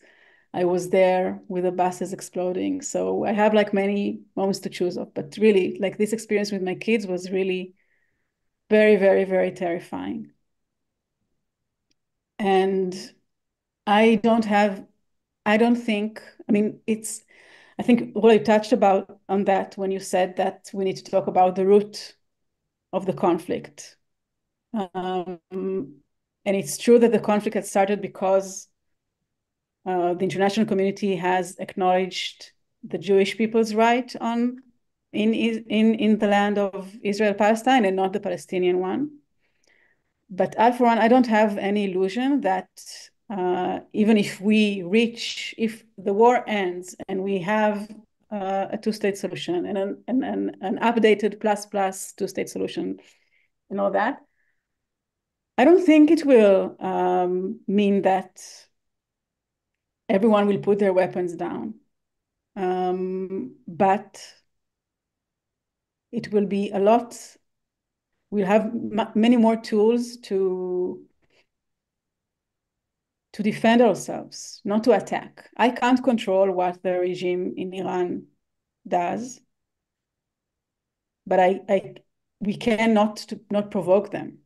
I was there with the buses exploding. So I have like many moments to choose of, but really like this experience with my kids was really very, very, very terrifying. And I don't think, I mean, I think Rula touched on that when you said that we need to talk about the root of the conflict. And it's true that the conflict had started because the international community has acknowledged the Jewish people's right in the land of Israel-Palestine and not the Palestinian one. But I, for one, I don't have any illusion that even if the war ends and we have a two-state solution and an updated plus two-state solution and all that, I don't think it will mean that everyone will put their weapons down. But it will be we'll have many more tools to defend ourselves, not to attack. I can't control what the regime in Iran does, but we cannot not provoke them.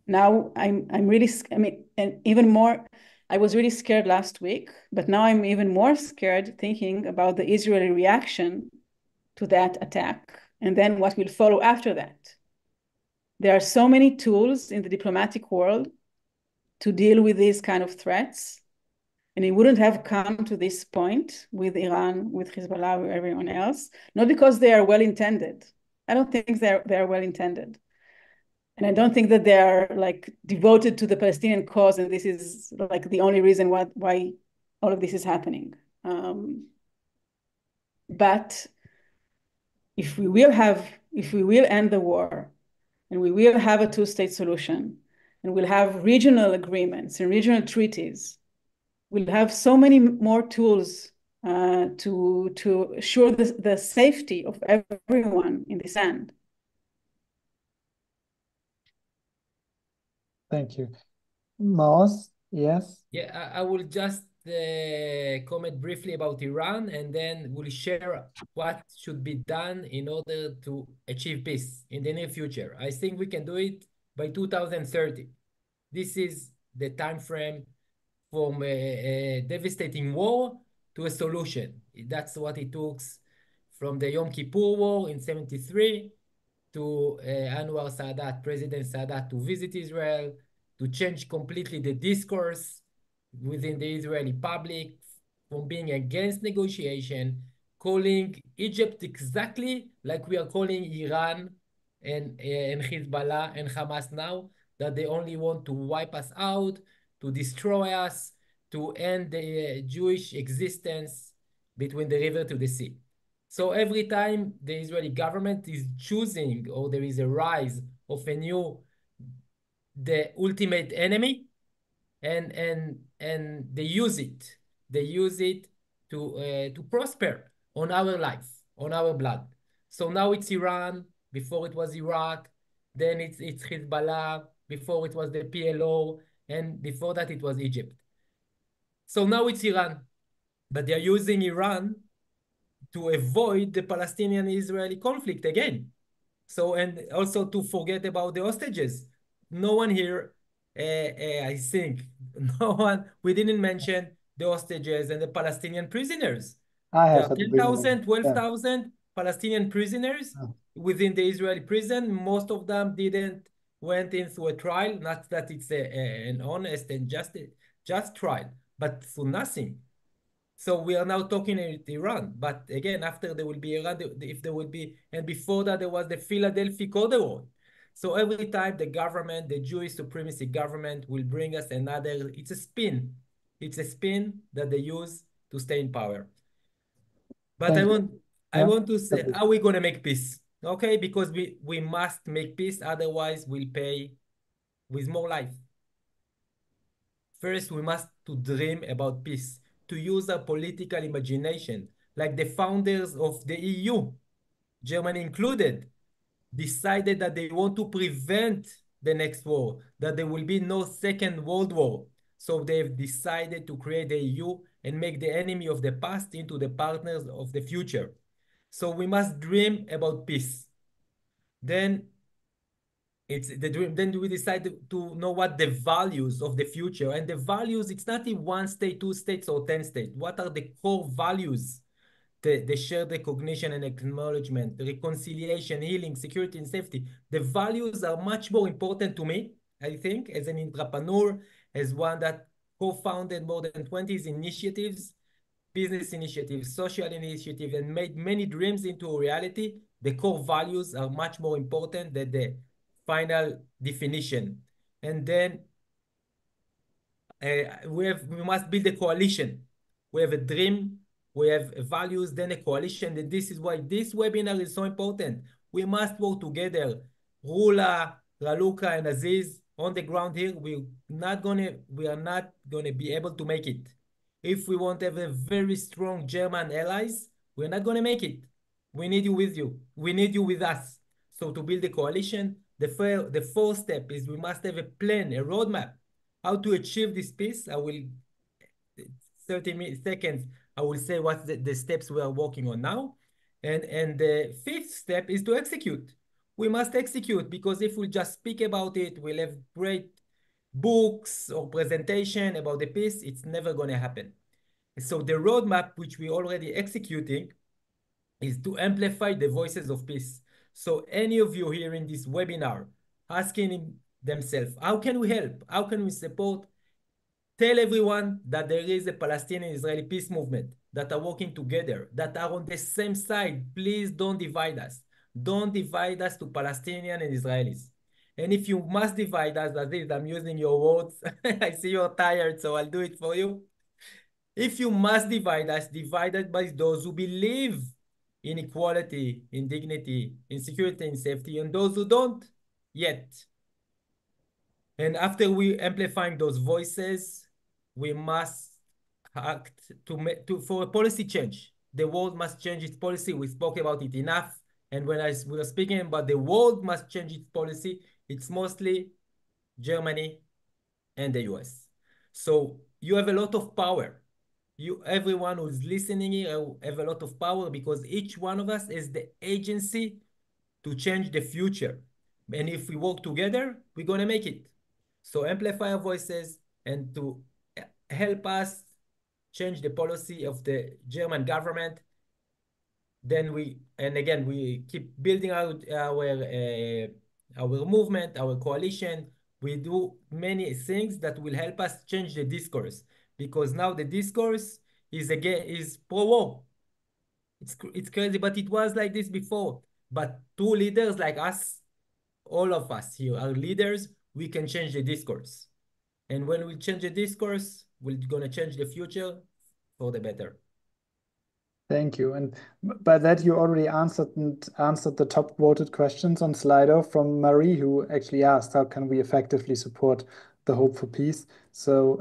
Now I'm really, I mean, and even more, I was really scared last week, but now I'm even more scared thinking about the Israeli reaction to that attack and then what will follow after that. There are so many tools in the diplomatic world to deal with these kind of threats, and it wouldn't have come to this point with Iran, with Hezbollah, with everyone else, not because they are well-intended. I don't think they're well-intended. And I don't think that they are like devoted to the Palestinian cause, and this is like the only reason why all of this is happening. But if we will end the war, and we will have a two-state solution, and we'll have regional agreements and regional treaties, we'll have so many more tools to assure the safety of everyone in this land. Thank you. Maoz, yes? Yeah, I will just comment briefly about Iran, and then we'll share what should be done in order to achieve peace in the near future. I think we can do it by 2030. This is the time frame from a devastating war to a solution. That's what it took from the Yom Kippur War in 1973 to Anwar Sadat, President Sadat, to visit Israel, to change completely the discourse within the Israeli public from being against negotiation, calling Egypt exactly like we are calling Iran and Hezbollah and Hamas now, that they only want to wipe us out, to destroy us, to end the Jewish existence between the river to the sea. So every time the Israeli government is choosing, or there is a rise of the ultimate enemy, and they use it to prosper on our life, on our blood. So now it's Iran, before it was Iraq, then it's Hezbollah, before it was the PLO, and before that it was Egypt. So now it's Iran, but they're using Iran to avoid the Palestinian-Israeli conflict again. So, and also to forget about the hostages. No one here, I think, we didn't mention the hostages and the Palestinian prisoners. I There have are at the beginning. 10,000, 12,000 Palestinian prisoners within the Israeli prison. Most of them didn't went in through a trial, not that it's an honest and just trial, but for nothing. So we are now talking about Iran, but again, after there will be Iran, if there will be, and before that there was the Philadelphia Code. So every time the government, the Jewish supremacy government, will bring us another, it's a spin. It's a spin that they use to stay in power. But I want to say, how are we going to make peace? Okay, because we must make peace, otherwise we'll pay with more life. First, we must to dream about peace, to use our political imagination, like the founders of the EU, Germany included, decided that they want to prevent the next war, that there will be no second world war. So they've decided to create the EU and make the enemy of the past into the partners of the future. So we must dream about peace. Then it's the dream. Then we decide to know what the values of the future, and the values, it's not in 1 state, 2 states, or 10 states. What are the core values? The shared recognition and acknowledgement, reconciliation, healing, security, and safety. The values are much more important to me, I think, as an entrepreneur, as one that co-founded more than 20 initiatives, business initiatives, social initiatives, and made many dreams into a reality. The core values are much more important than the final definition. And then we must build a coalition. We have a dream, we have values, then a coalition. And this is why this webinar is so important. We must work together. Rula, Raluca, and Aziz on the ground here, we are not gonna be able to make it. If we want to have a very strong German allies, we're not gonna make it. We need you with you. We need you with us. So to build a coalition, the fourth step is we must have a plan, a roadmap, how to achieve this peace. I will, 30 seconds, I will say what the steps we are working on now. And the fifth step is to execute. We must execute, because if we just speak about it, we'll have great books or presentation about the peace. It's never going to happen. So the roadmap, which we're already executing, is to amplify the voices of peace. So any of you here in this webinar asking themselves, how can we help? How can we support? Tell everyone that there is a Palestinian-Israeli peace movement, that are working together, that are on the same side. Please don't divide us. Don't divide us to Palestinian and Israelis. And if you must divide us, Aziz, I'm using your words. I see you're tired, so I'll do it for you. If you must divide us, divide us by those who believe in equality, in dignity, in security and safety, and those who don't yet. And after we amplifying those voices, we must act for a policy change. The world must change its policy. We spoke about it enough. And when we were speaking about the world must change its policy, it's mostly Germany and the US. So you have a lot of power. Everyone who's listening here have a lot of power, because each one of us is the agency to change the future. And if we work together, we're going to make it. So amplify our voices, and to help us change the policy of the German government. Then we keep building out our movement, our coalition. We do many things that will help us change the discourse, because now the discourse is pro-war. It's crazy, but it was like this before. But two leaders like us, all of us here are leaders. We can change the discourse. And when we change the discourse, we're going to change the future for the better. Thank you. And by that, you already answered the top voted questions on Slido from Marie, who actually asked, how can we effectively support the hope for peace? So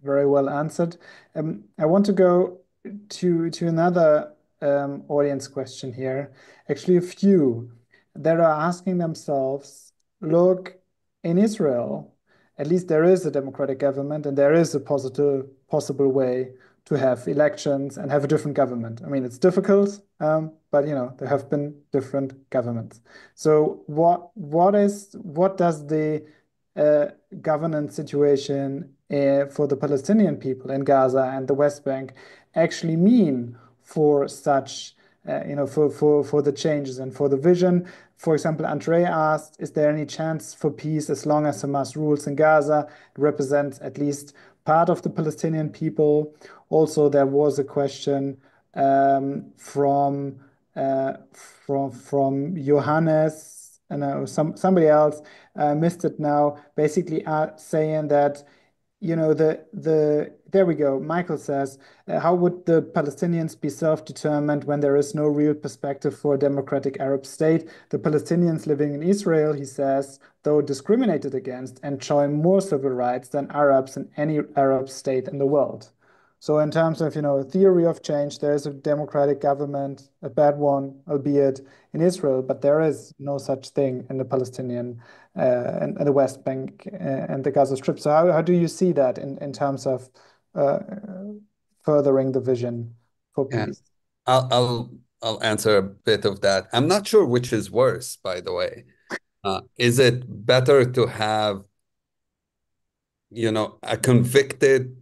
very well answered. I want to go to another audience question here. Actually, a few that are asking themselves, look, in Israel, at least there is a democratic government, and there is a possible way to have elections and have a different government. I mean, it's difficult, but there have been different governments. So what does the governance situation for the Palestinian people in Gaza and the West Bank actually mean for such, for the changes and for the vision? For example, Andre asked, is there any chance for peace as long as Hamas rules in Gaza? It represents at least part of the Palestinian people. Also, there was a question from Johannes, and somebody else missed it now, basically saying that, there we go. Michael says, how would the Palestinians be self-determined when there is no real perspective for a democratic Arab state? The Palestinians living in Israel, he says, though discriminated against, enjoy more civil rights than Arabs in any Arab state in the world. So in terms of, theory of change, there is a democratic government, a bad one, albeit in Israel, but there is no such thing in the Palestinian and the West Bank and the Gaza Strip. So how do you see that in terms of furthering the vision for Yeah. peace? I'll answer a bit of that. I'm not sure which is worse, by the way. Is it better to have, a convicted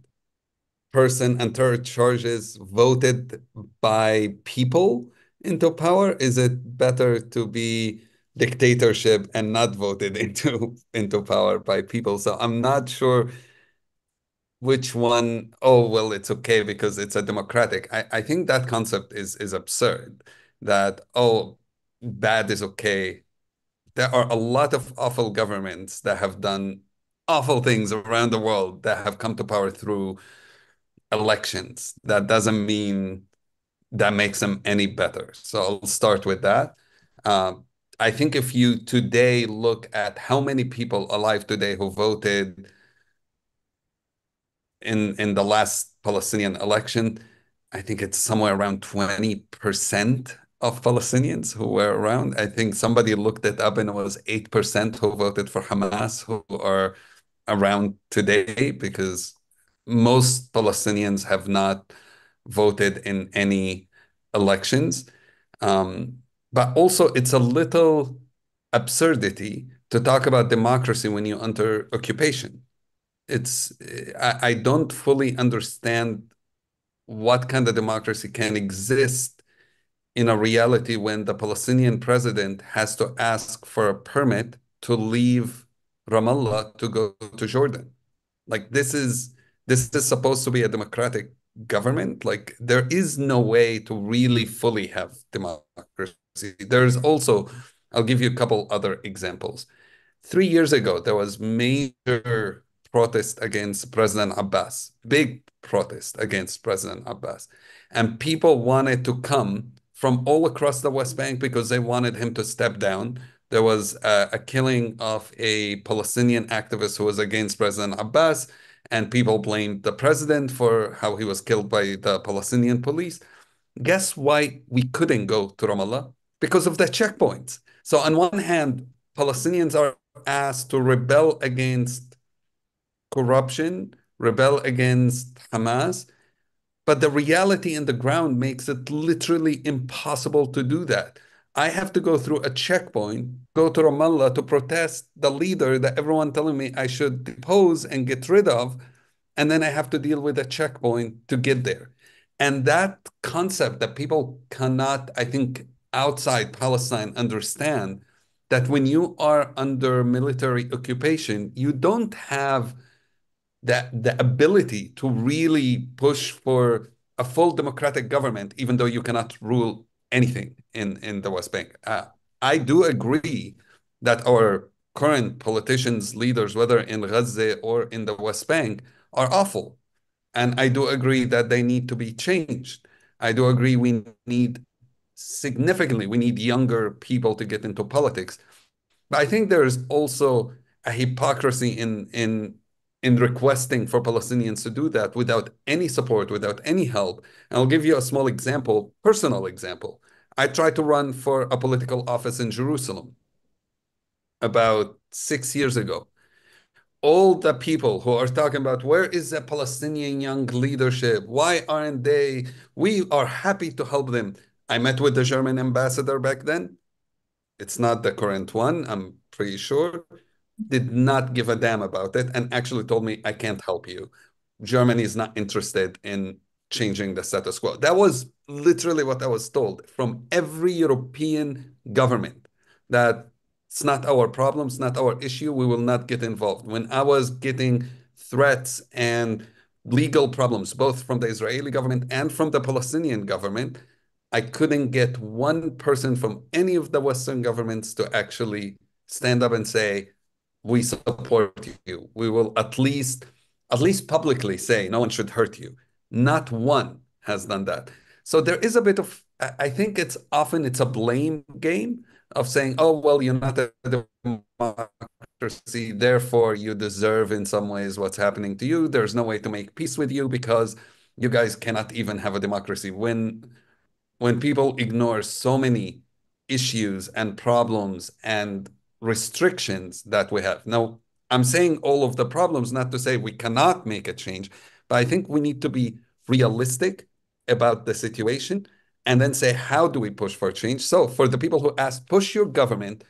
person under charges voted by people into power? Is it better to be dictatorship and not voted into power by people? So I'm not sure which one. Oh, well, it's okay because it's a democratic. I think that concept is absurd. That, oh, bad is okay. There are a lot of awful governments that have done awful things around the world that have come to power through elections. That doesn't mean that makes them any better. So I'll start with that. I think if you today look at how many people alive today who voted in the last Palestinian election, I think it's somewhere around 20% of Palestinians who were around. I think somebody looked it up and it was 8% who voted for Hamas who are around today, because most Palestinians have not voted in any elections. But also, it's a little absurdity to talk about democracy when you're under occupation. I don't fully understand what kind of democracy can exist in a reality when the Palestinian president has to ask for a permit to leave Ramallah to go to Jordan. Like, this is supposed to be a democratic government. Like, there is no way to really fully have democracy. There's also, I'll give you a couple other examples. 3 years ago, there was major protest against President Abbas, big protest against President Abbas. And people wanted to come from all across the West Bank because they wanted him to step down. There was a killing of a Palestinian activist who was against President Abbas, and people blamed the president for how he was killed by the Palestinian police. Guess why we couldn't go to Ramallah? Because of the checkpoints. So on one hand, Palestinians are asked to rebel against corruption, rebel against Hamas, but the reality in the ground makes it literally impossible to do that. I have to go through a checkpoint, go to Ramallah to protest the leader that everyone telling me I should depose and get rid of, and then I have to deal with a checkpoint to get there. And that concept that people cannot, I think, outside Palestine understand, that when you are under military occupation, you don't have the ability to really push for a full democratic government, even though you cannot rule anything in the West Bank. I do agree that our current politicians, leaders, whether in Gaza or in the West Bank, are awful. And I do agree that they need to be changed. I do agree we need younger people to get into politics. But I think there's also a hypocrisy in requesting for Palestinians to do that without any support, without any help. And I'll give you a small example, personal example. I tried to run for a political office in Jerusalem about 6 years ago. All the people who are talking about where is the Palestinian young leadership? Why aren't they? We are happy to help them. I met with the German ambassador back then. It's not the current one, I'm pretty sure. Did not give a damn about it and actually told me, I can't help you. Germany is not interested in changing the status quo. That was literally what I was told from every European government, that it's not our problem, it's not our issue, we will not get involved. When I was getting threats and legal problems, both from the Israeli government and from the Palestinian government, I couldn't get one person from any of the Western governments to actually stand up and say, we support you. We will at least publicly say no one should hurt you. Not one has done that. So there is a bit of, I think it's a blame game of saying, oh, well, you're not a democracy, therefore you deserve in some ways what's happening to you. There's no way to make peace with you because you guys cannot even have a democracy. When people ignore so many issues and problems and restrictions that we have. Now, I'm saying all of the problems not to say we cannot make a change, But I think we need to be realistic about the situation and then say, how do we push for change? So for the people who ask, push your government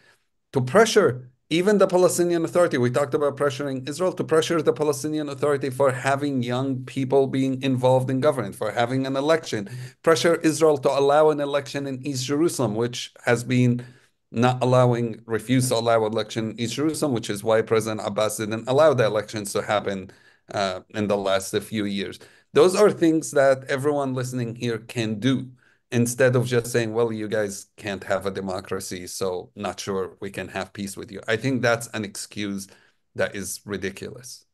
to pressure even the Palestinian Authority. We talked about pressuring Israel to pressure the Palestinian Authority for having young people being involved in government, for having an election. Pressure Israel to allow an election in East Jerusalem, which has been not allowing, refused to allow election in East Jerusalem, which is why President Abbas didn't allow the elections to happen in the last few years. Those are things that everyone listening here can do, instead of just saying, well, you guys can't have a democracy, so not sure we can have peace with you. I think that's an excuse that is ridiculous.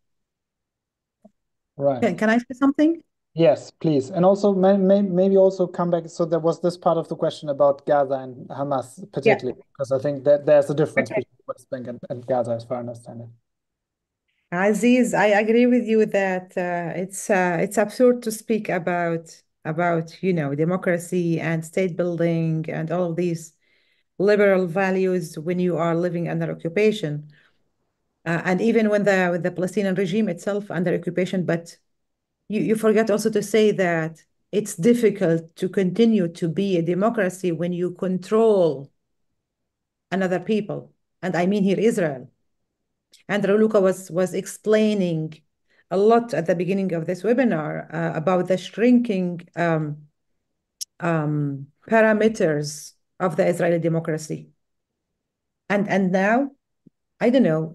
Right. Can I say something? Yes, please. And also maybe also come back. So there was this part of the question about Gaza and Hamas particularly, because I think that there's a difference between West Bank and Gaza, as far as I understand it. Aziz, I agree with you that it's absurd to speak about democracy and state building and all of these liberal values when you are living under occupation, and even when the Palestinian regime itself under occupation. But you forget also to say that it's difficult to continue to be a democracy when you control another people, and I mean here Israel. And Raluca was explaining a lot at the beginning of this webinar about the shrinking parameters of the Israeli democracy. And now, I don't know,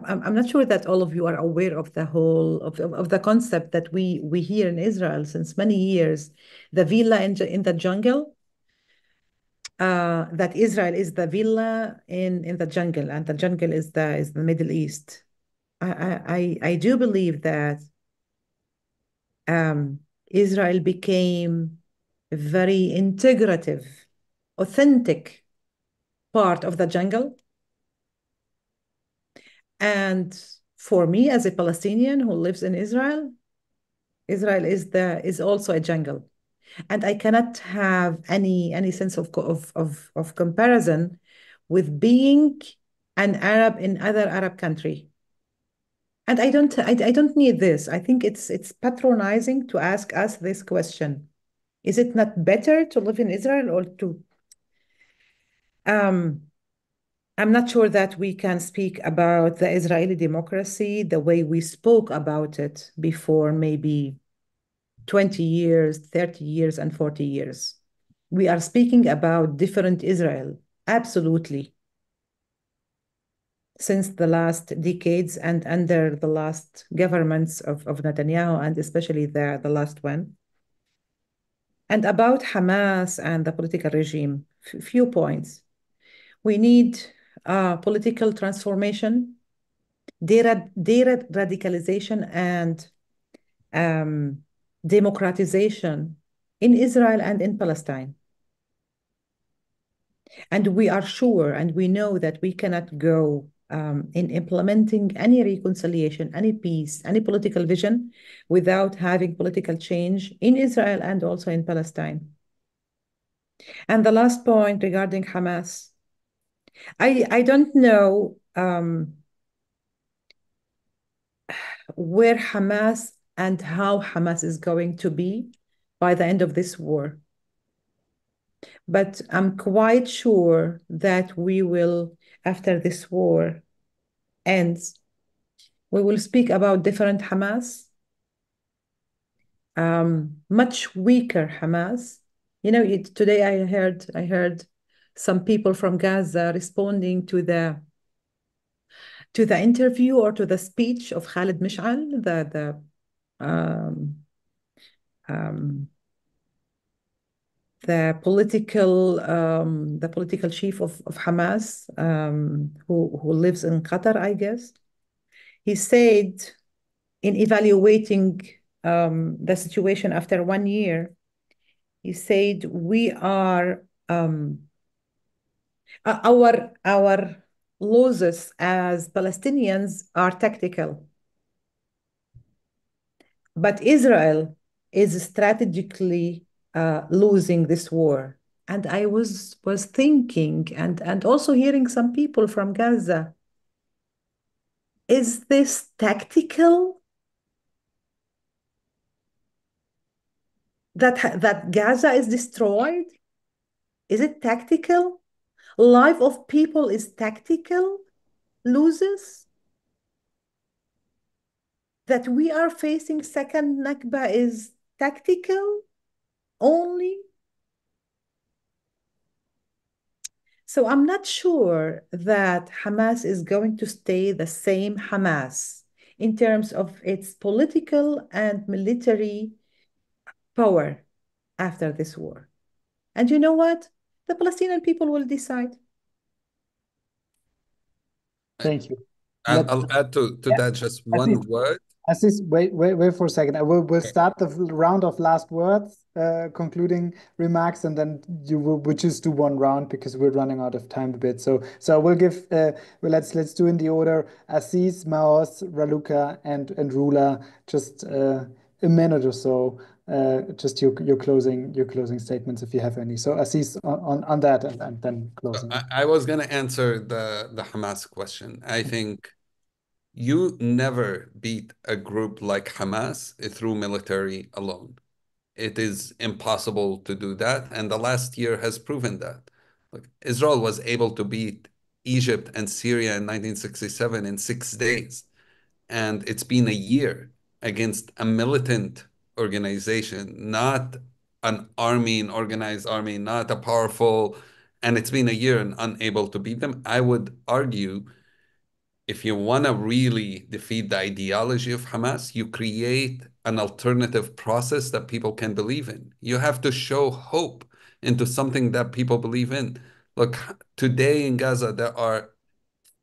I'm not sure that all of you are aware of the whole of the concept that we hear in Israel since many years, the villa in the jungle. That Israel is the villa in the jungle, and the jungle is the Middle East. I do believe that Israel became a very integrative, authentic part of the jungle. And for me, as a Palestinian who lives in Israel, Israel is also a jungle. And I cannot have any sense of comparison with being an Arab in other Arab country. And I don't need this. I think it's patronizing to ask us this question. Is it not better to live in Israel or to I'm not sure that we can speak about the Israeli democracy the way we spoke about it before, maybe 20 years, 30 years, and 40 years. We are speaking about different Israel, absolutely, since the last decades and under the last governments of Netanyahu, and especially the last one. And about Hamas and the political regime, few points. We need political transformation, de-radicalization, and democratization in Israel and in Palestine. And we are sure and we know that we cannot go in implementing any reconciliation, any peace, any political vision without having political change in Israel and also in Palestine. And the last point regarding Hamas, I don't know where Hamas and how Hamas is going to be by the end of this war. But I'm quite sure that we will, after this war ends, we will speak about different Hamas, much weaker Hamas. Today I heard some people from Gaza responding to the interview or to the speech of Khalid Mish'al, the political chief of Hamas, who lives in Qatar, I guess. He said, in evaluating the situation after 1 year, he said, we are our losses as Palestinians are tactical, but Israel is strategically losing this war. And I was thinking and also hearing some people from Gaza, is this tactical that Gaza is destroyed? Is it tactical? Life of people is tactical loses? That we are facing second Nakba is tactical only? So I'm not sure that Hamas is going to stay the same Hamas in terms of its political and military power after this war. And you know what? The Palestinian people will decide. Thank you. I'll add to that just one word. Aziz, wait for a second. We'll start the round of last words, concluding remarks, and then we'll just do one round because we're running out of time a bit. So we'll give let's do in the order: Aziz, Maoz, Raluca, and Rula. Just a minute or so. Just your closing statements if you have any. So Aziz on that, and then closing. I was going to answer the Hamas question. I think you never beat a group like Hamas through military alone. It is impossible to do that, and the last year has proven that. Look, Israel was able to beat Egypt and Syria in 1967 in 6 days, and it's been a year against a militant organization, not an army, an organized army, not a powerful, and it's been a year and unable to beat them. I would argue if you want to really defeat the ideology of Hamas, you create an alternative process that people can believe in. You have to show hope into something that people believe in. Look, today in Gaza, there are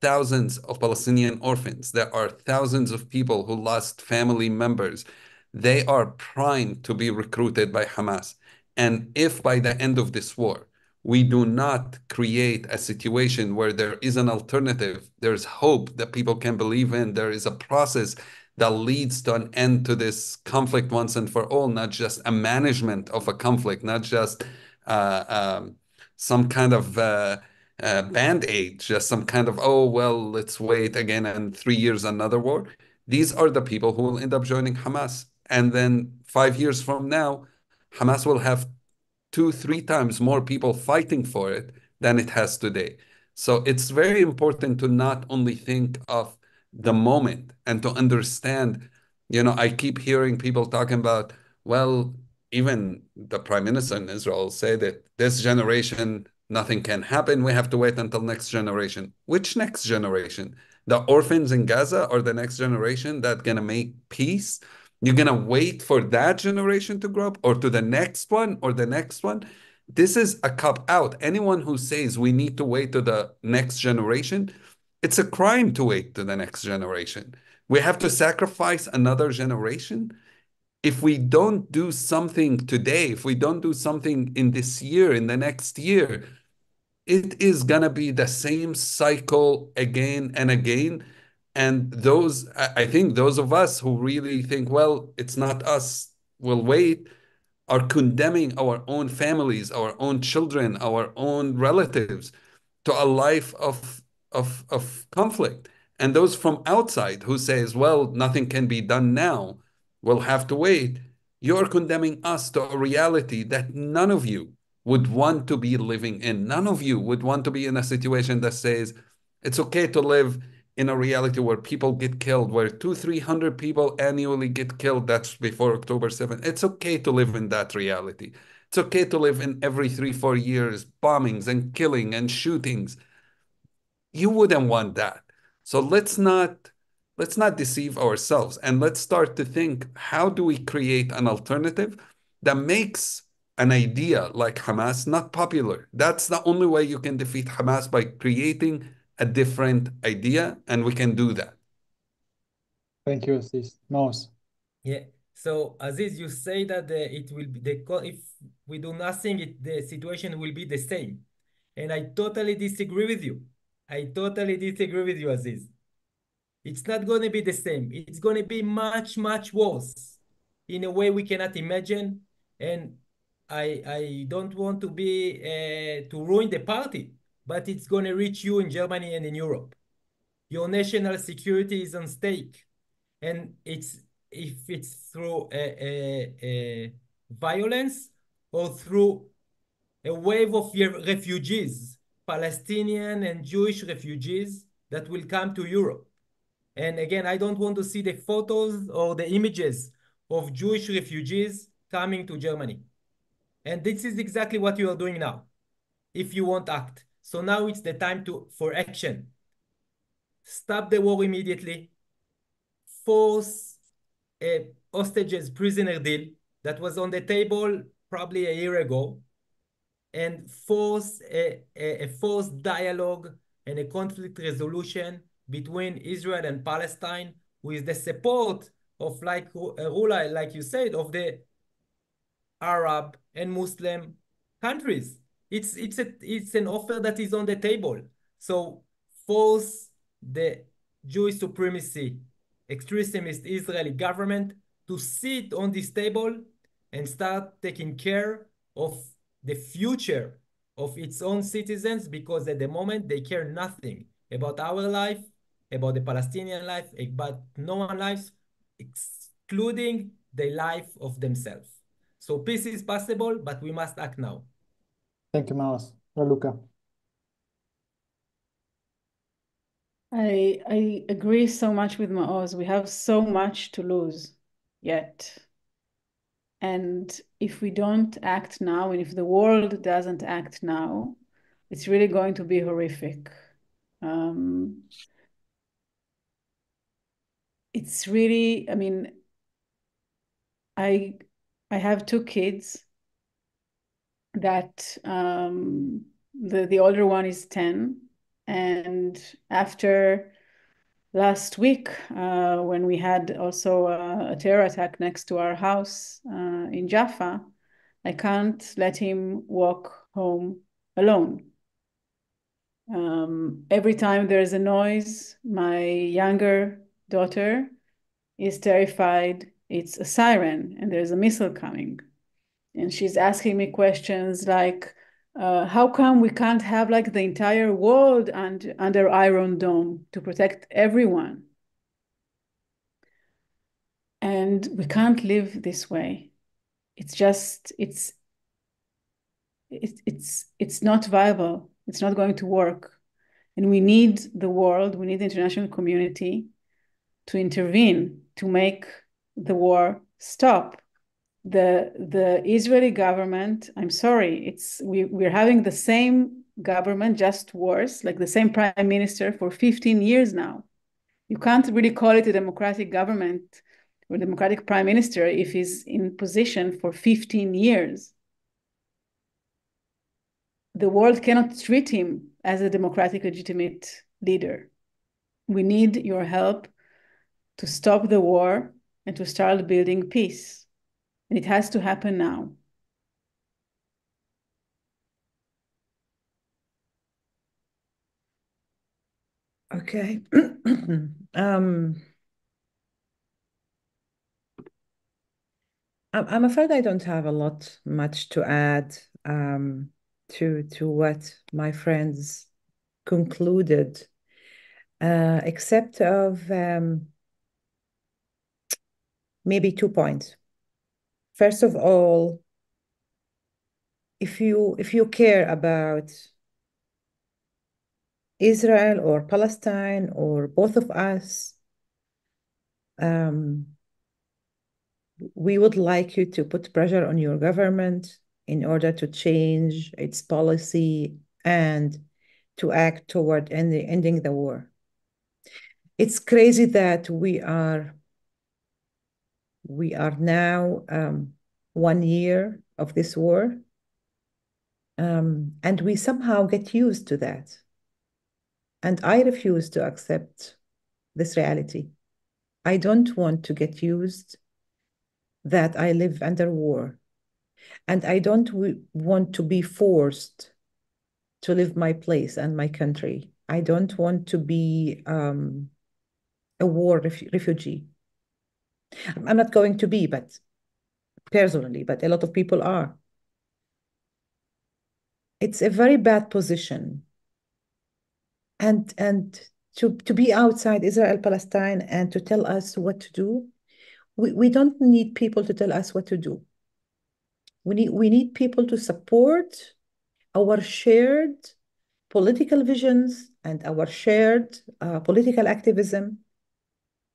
thousands of Palestinian orphans. There are thousands of people who lost family members. They are primed to be recruited by Hamas. And if by the end of this war, we do not create a situation where there is an alternative, there's hope that people can believe in, there is a process that leads to an end to this conflict once and for all, not just a management of a conflict, not just some kind of band-aid, just some kind of, oh, well, let's wait again and 3 years another war. These are the people who will end up joining Hamas. And then 5 years from now, Hamas will have 2-3 times more people fighting for it than it has today. So it's very important to not only think of the moment and to understand, I keep hearing people talking about, well, even the prime minister in Israel said that this generation, nothing can happen. We have to wait until next generation. Which next generation? The orphans in Gaza are the next generation that's going to make peace? You're going to wait for that generation to grow up or to the next one or the next one? This is a cop out. Anyone who says we need to wait to the next generation, it's a crime to wait to the next generation. We have to sacrifice another generation. If we don't do something today, if we don't do something in this year, in the next year, it is going to be the same cycle again and again. And I think those of us who really think, well, it's not us, we'll wait, are condemning our own families, our own children, our own relatives to a life of conflict. And those from outside who says, well, nothing can be done now, we'll have to wait. You're condemning us to a reality that none of you would want to be living in. None of you would want to be in a situation that says it's okay to live in a reality where people get killed, where 200-300 people annually get killed. That's before October 7th. It's okay to live in that reality. It's okay to live in every 3-4 years, bombings and killing and shootings. You wouldn't want that. So let's not deceive ourselves, and let's start to think, how do we create an alternative that makes an idea like Hamas not popular? That's the only way you can defeat Hamas, by creating a different idea, and we can do that. Thank you, Aziz. Maoz. Yeah. So Aziz, you say that it will be if we do nothing, the situation will be the same, and I totally disagree with you. I totally disagree with you, Aziz. It's not going to be the same. It's going to be much, much worse in a way we cannot imagine. And I don't want to be to ruin the party, but it's going to reach you in Germany and in Europe. Your national security is on stake, and if it's through violence or through a wave of refugees, Palestinian and Jewish refugees that will come to Europe. And again, I don't want to see the photos or the images of Jewish refugees coming to Germany. And this is exactly what you are doing now, if you won't act. So now it's the time for action. Stop the war immediately. Force a hostages prisoner deal that was on the table probably a year ago, and force a forced dialogue and a conflict resolution between Israel and Palestine with the support of, like Rula, like you said, of the Arab and Muslim countries. It's an offer that is on the table. So force the Jewish supremacy, extremist Israeli government to sit on this table and start taking care of the future of its own citizens, because at the moment they care nothing about our life, about the Palestinian life, about no one's life, excluding the life of themselves. So peace is possible, but we must act now. Thank you, Maoz. Raluca. I agree so much with Maoz. We have so much to lose yet. And if we don't act now, and if the world doesn't act now, it's really going to be horrific. It's really, I mean, I have two kids that the older one is 10, and after last week, when we had also a terror attack next to our house in Jaffa, I can't let him walk home alone. Every time there's a noise, my younger daughter is terrified. It's a siren and there's a missile coming. And she's asking me questions like, how come we can't have like the entire world under Iron Dome to protect everyone? And we can't live this way. It's just, it's not viable. It's not going to work. And we need the world, we need the international community to intervene, to make the war stop. The Israeli government, I'm sorry, we're having the same government, just worse, like the same prime minister for 15 years now. You can't really call it a democratic government or democratic prime minister if he's in position for 15 years. The world cannot treat him as a democratic, legitimate leader. We need your help to stop the war and to start building peace. And it has to happen now. Okay. I'm afraid I don't have much to add to what my friends concluded, except of maybe 2 points. First of all, if you care about Israel or Palestine or both of us, we would like you to put pressure on your government in order to change its policy and to act toward ending the war. It's crazy that we are now 1 year of this war, and we somehow get used to that. And I refuse to accept this reality. I don't want to get used that I live under war. And I don't want to be forced to leave my place and my country. I don't want to be a war refugee. I'm not going to be, but personally, but a lot of people are. It's a very bad position. And to be outside Israel, Palestine, and to tell us what to do, we don't need people to tell us what to do. We need people to support our shared political visions and our shared political activism,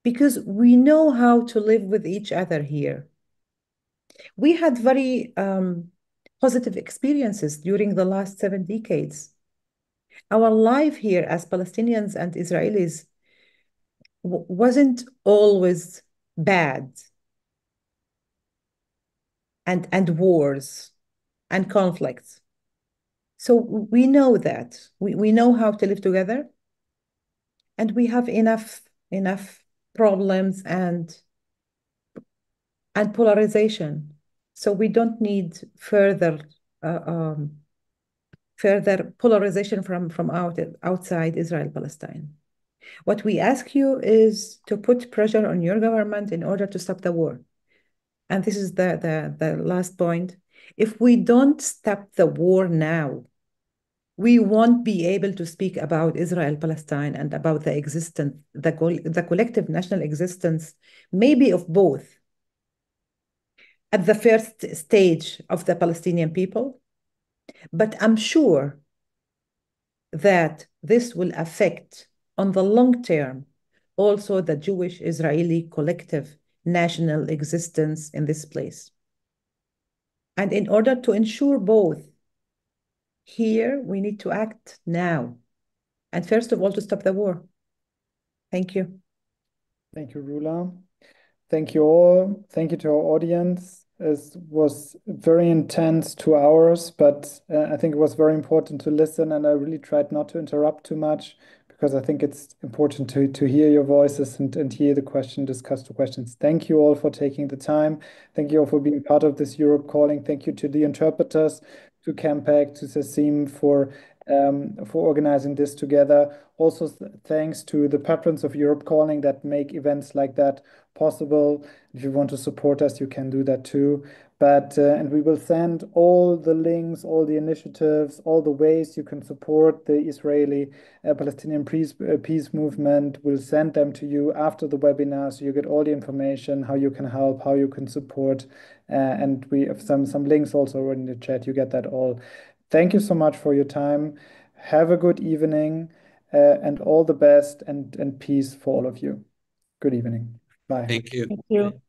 because we know how to live with each other here. We had very positive experiences during the last 7 decades. Our life here as Palestinians and Israelis wasn't always bad, and wars and conflicts. So we know that. We know how to live together, and we have enough problems and polarization. So we don't need further polarization from outside Israel-Palestine. What we ask you is to put pressure on your government in order to stop the war. And this is the last point. If we don't stop the war now, we won't be able to speak about Israel-Palestine and about the existence, the collective national existence, maybe of both, at the first stage of the Palestinian people. But I'm sure that this will affect, on the long term, also the Jewish-Israeli collective national existence in this place. And in order to ensure both, here we need to act now. And first of all, to stop the war. Thank you. Thank you, Rula. Thank you all. Thank you to our audience. It was very intense 2 hours, but I think it was very important to listen, and I really tried not to interrupt too much, because I think it's important to hear your voices and hear the question, discuss the questions. Thank you all for taking the time. Thank you all for being part of this Europe Calling. Thank you to the interpreters, to Campact, to Zazim for organizing this together. Also, thanks to the patrons of Europe Calling that make events like that possible. If you want to support us, you can do that too. But and we will send all the links, all the initiatives, all the ways you can support the Israeli Palestinian peace movement. We'll send them to you after the webinar, so you get all the information, how you can help, how you can support, and we have some links also in the chat. You get that all. Thank you so much for your time. Have a good evening, and all the best and peace for all of you. Good evening. Bye. Thank you. Thank you.